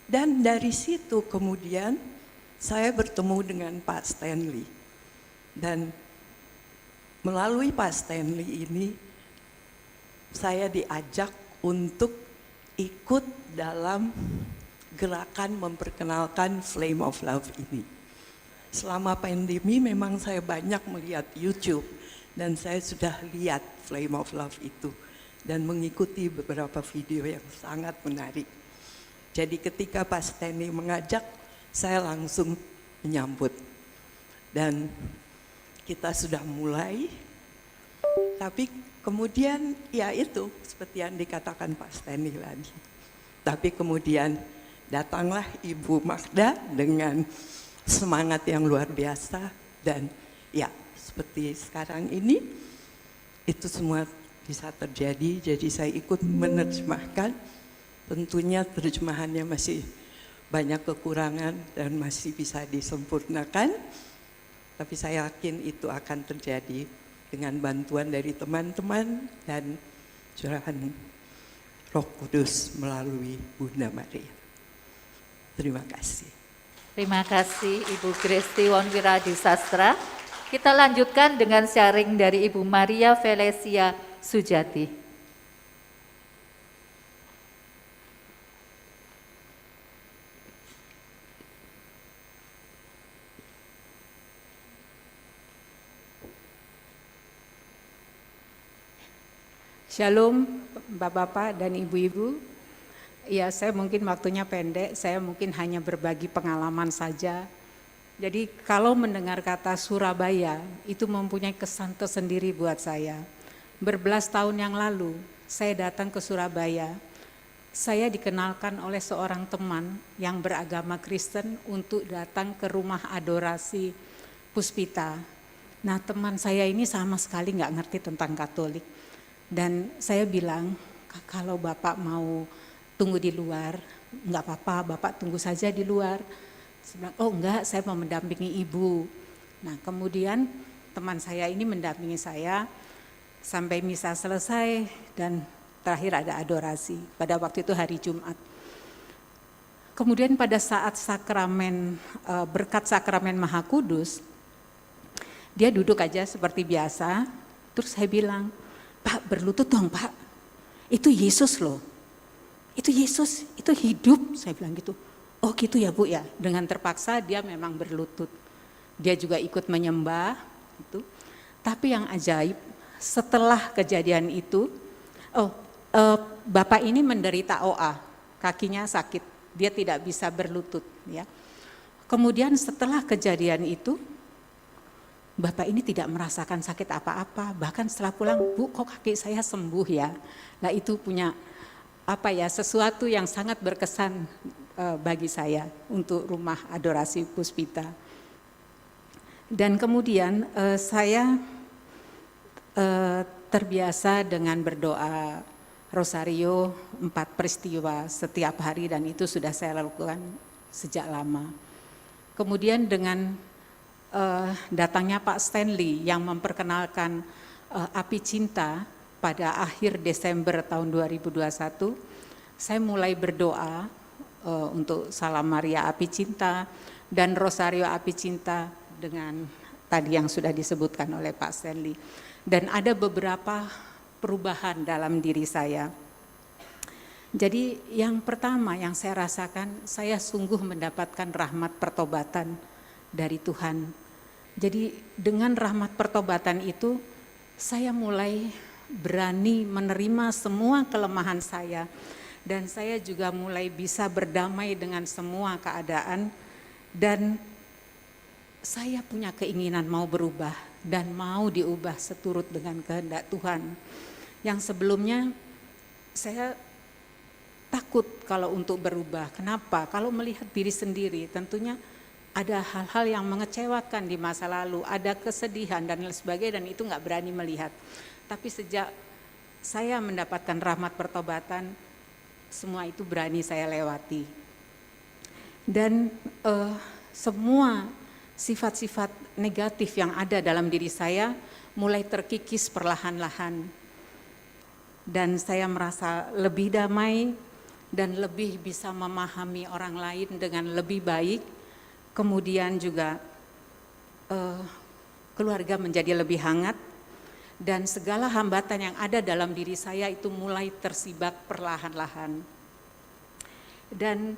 Dan dari situ kemudian saya bertemu dengan Pak Stanley. Dan melalui Pak Stanley ini saya diajak untuk ikut dalam gerakan memperkenalkan Flame of Love ini. Selama pandemi memang saya banyak melihat YouTube dan saya sudah lihat Flame of Love itu dan mengikuti beberapa video yang sangat menarik. Jadi ketika Pak Stanley mengajak, saya langsung menyambut. Dan kita sudah mulai, tapi kemudian ya itu seperti yang dikatakan Pak Stanley tadi. Tapi kemudian datanglah Ibu Magda dengan semangat yang luar biasa, dan ya seperti sekarang ini itu semua bisa terjadi. Jadi saya ikut menerjemahkan, tentunya terjemahannya masih banyak kekurangan dan masih bisa disempurnakan, tapi saya yakin itu akan terjadi dengan bantuan dari teman-teman dan curahan Roh Kudus melalui Bunda Maria. Terima kasih. Terima kasih Ibu Gresti Wonwira Disastra. Kita lanjutkan dengan sharing dari Ibu Maria Felesia Sujati. Shalom Bapak-Bapak dan Ibu-Ibu. Ya, saya mungkin waktunya pendek, saya mungkin hanya berbagi pengalaman saja. Jadi kalau mendengar kata Surabaya, itu mempunyai kesan tersendiri buat saya. Berbelas tahun yang lalu, saya datang ke Surabaya. Saya dikenalkan oleh seorang teman yang beragama Kristen untuk datang ke rumah adorasi Puspita. Nah, teman saya ini sama sekali nggak ngerti tentang Katolik. Dan saya bilang, kalau Bapak mau tunggu di luar, enggak apa-apa, Bapak tunggu saja di luar. Saya bilang, oh enggak, saya mau mendampingi Ibu. Nah, kemudian teman saya ini mendampingi saya sampai misa selesai dan terakhir ada adorasi. Pada waktu itu hari Jumat. Kemudian pada saat sakramen, berkat sakramen Maha Kudus, dia duduk aja seperti biasa, terus saya bilang, Pak berlutut dong Pak, itu Yesus loh. Itu Yesus, itu hidup, saya bilang gitu. Oh gitu ya Bu ya, dengan terpaksa dia memang berlutut. Dia juga ikut menyembah, gitu. Tapi yang ajaib, setelah kejadian itu, Bapak ini menderita OA, kakinya sakit, dia tidak bisa berlutut. Ya. Kemudian setelah kejadian itu, Bapak ini tidak merasakan sakit apa-apa, bahkan setelah pulang, Bu kok kaki saya sembuh ya. Nah itu punya sesuatu yang sangat berkesan bagi saya untuk rumah adorasi Puspita. Dan kemudian saya terbiasa dengan berdoa rosario 4 peristiwa setiap hari, dan itu sudah saya lakukan sejak lama. Kemudian dengan datangnya Pak Stanley yang memperkenalkan Api Cinta pada akhir Desember tahun 2021, saya mulai berdoa untuk Salam Maria Api Cinta dan Rosario Api Cinta dengan tadi yang sudah disebutkan oleh Pak Stanley. Dan ada beberapa perubahan dalam diri saya. Jadi yang pertama yang saya rasakan, saya sungguh mendapatkan rahmat pertobatan dari Tuhan. Jadi dengan rahmat pertobatan itu, saya mulai berani menerima semua kelemahan saya, dan saya juga mulai bisa berdamai dengan semua keadaan, dan saya punya keinginan mau berubah dan mau diubah seturut dengan kehendak Tuhan. Yang sebelumnya saya takut kalau untuk berubah. Kenapa? Kalau melihat diri sendiri tentunya ada hal-hal yang mengecewakan di masa lalu, ada kesedihan dan lain sebagainya, dan itu nggak berani melihat. Tapi sejak saya mendapatkan rahmat pertobatan, semua itu berani saya lewati. Dan semua sifat-sifat negatif yang ada dalam diri saya mulai terkikis perlahan-lahan. Dan saya merasa lebih damai dan lebih bisa memahami orang lain dengan lebih baik. Kemudian juga keluarga menjadi lebih hangat. Dan segala hambatan yang ada dalam diri saya itu mulai tersibak perlahan-lahan. Dan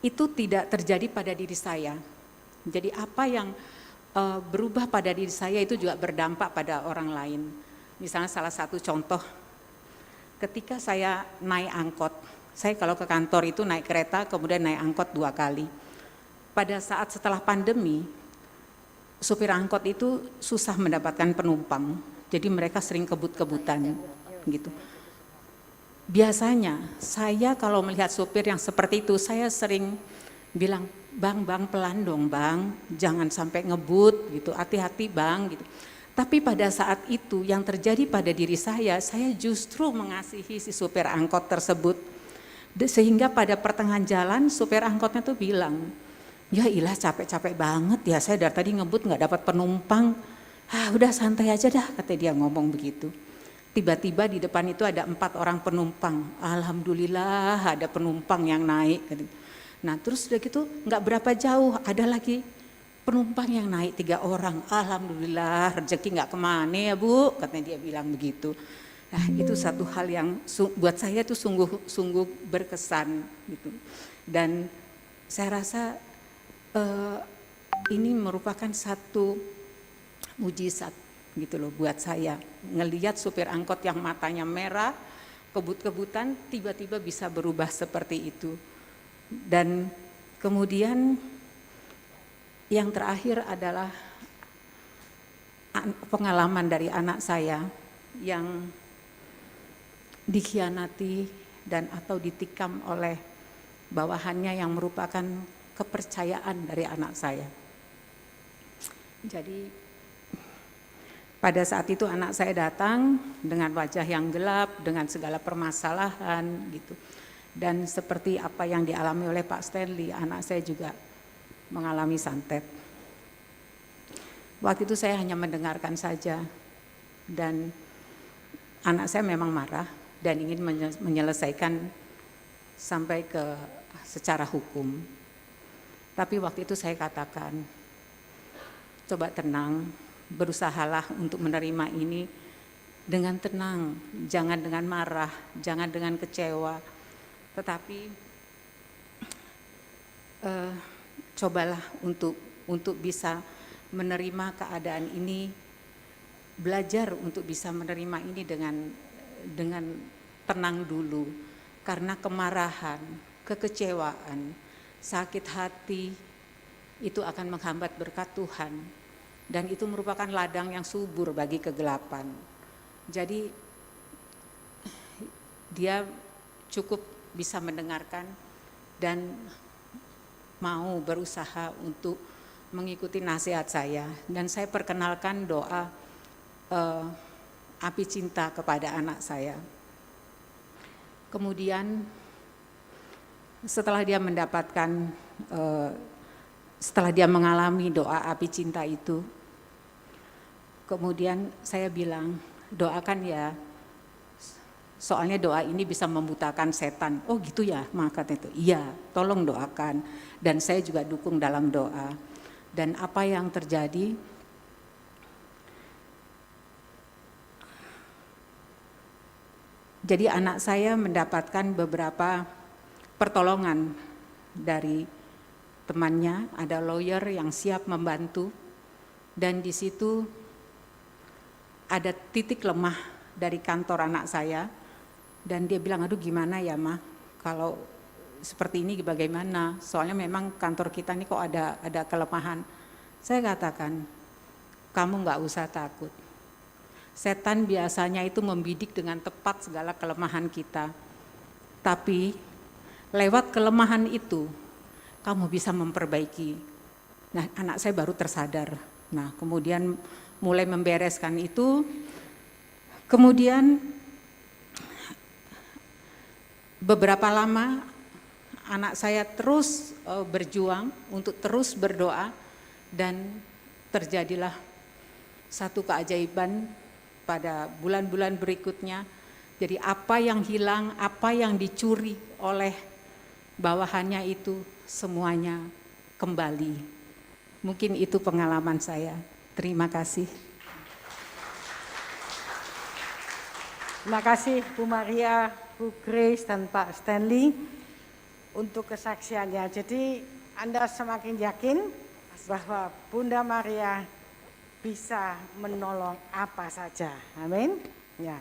itu tidak terjadi pada diri saya. Jadi apa yang berubah pada diri saya itu juga berdampak pada orang lain. Misalnya salah satu contoh, ketika saya naik angkot, saya kalau ke kantor itu naik kereta kemudian naik angkot 2 kali. pada saat setelah pandemi, supir angkot itu susah mendapatkan penumpang, jadi mereka sering kebut-kebutan gitu. Biasanya saya kalau melihat supir yang seperti itu, saya sering bilang, bang pelan dong bang, jangan sampai ngebut gitu, hati-hati bang gitu. Tapi pada saat itu yang terjadi pada diri saya justru mengasihi si supir angkot tersebut. Sehingga pada pertengahan jalan supir angkotnya tuh bilang, ya ilah capek-capek banget ya, saya dari tadi ngebut nggak dapat penumpang. Udah santai aja dah, kata dia ngomong begitu. Tiba-tiba di depan itu ada 4 orang penumpang. Alhamdulillah ada penumpang yang naik. Nah terus udah gitu nggak berapa jauh ada lagi penumpang yang naik 3 orang. Alhamdulillah rezeki nggak kemana ya bu, katanya dia bilang begitu. Nah itu satu hal yang buat saya tuh sungguh berkesan gitu. Dan saya rasa ini merupakan satu mujizat gitu loh buat saya. Ngelihat supir angkot yang matanya merah, kebut-kebutan, tiba-tiba bisa berubah seperti itu. Dan kemudian yang terakhir adalah pengalaman dari anak saya yang dikhianati dan atau ditikam oleh bawahannya yang merupakan kepercayaan dari anak saya. Jadi pada saat itu anak saya datang dengan wajah yang gelap, dengan segala permasalahan gitu. Dan seperti apa yang dialami oleh Pak Stanley, anak saya juga mengalami santet. Waktu itu saya hanya mendengarkan saja dan anak saya memang marah dan ingin menyelesaikan sampai ke secara hukum. Tapi waktu itu saya katakan, coba tenang, berusahalah untuk menerima ini dengan tenang, jangan dengan marah, jangan dengan kecewa, tetapi cobalah untuk bisa menerima keadaan ini, belajar untuk bisa menerima ini dengan tenang dulu, karena kemarahan, kekecewaan, sakit hati itu akan menghambat berkat Tuhan. Dan itu merupakan ladang yang subur bagi kegelapan. Jadi dia cukup bisa mendengarkan dan mau berusaha untuk mengikuti nasihat saya. Dan saya perkenalkan doa api cinta kepada anak saya. Kemudian setelah dia mendapatkan setelah dia mengalami doa api cinta itu, kemudian saya bilang, doakan ya, soalnya doa ini bisa membutakan setan. Oh gitu ya, maka itu, iya tolong doakan. Dan saya juga dukung dalam doa. Dan apa yang terjadi, jadi anak saya mendapatkan beberapa pertolongan dari temannya, ada lawyer yang siap membantu, dan di situ ada titik lemah dari kantor anak saya, dan dia bilang, aduh gimana ya Ma, kalau seperti ini bagaimana, soalnya memang kantor kita ini kok ada kelemahan. Saya katakan, kamu gak usah takut, setan biasanya itu membidik dengan tepat segala kelemahan kita, tapi lewat kelemahan itu kamu bisa memperbaiki. Nah, anak saya baru tersadar. Nah, kemudian mulai membereskan itu. Kemudian beberapa lama anak saya terus berjuang untuk terus berdoa, dan terjadilah satu keajaiban pada bulan-bulan berikutnya. Jadi apa yang hilang, apa yang dicuri oleh bawahannya itu semuanya kembali. Mungkin itu pengalaman saya. Terima kasih. Terima kasih Bu Maria, Bu Grace, dan Pak Stanley untuk kesaksiannya. Jadi Anda semakin yakin bahwa Bunda Maria bisa menolong apa saja. Amin. Ya.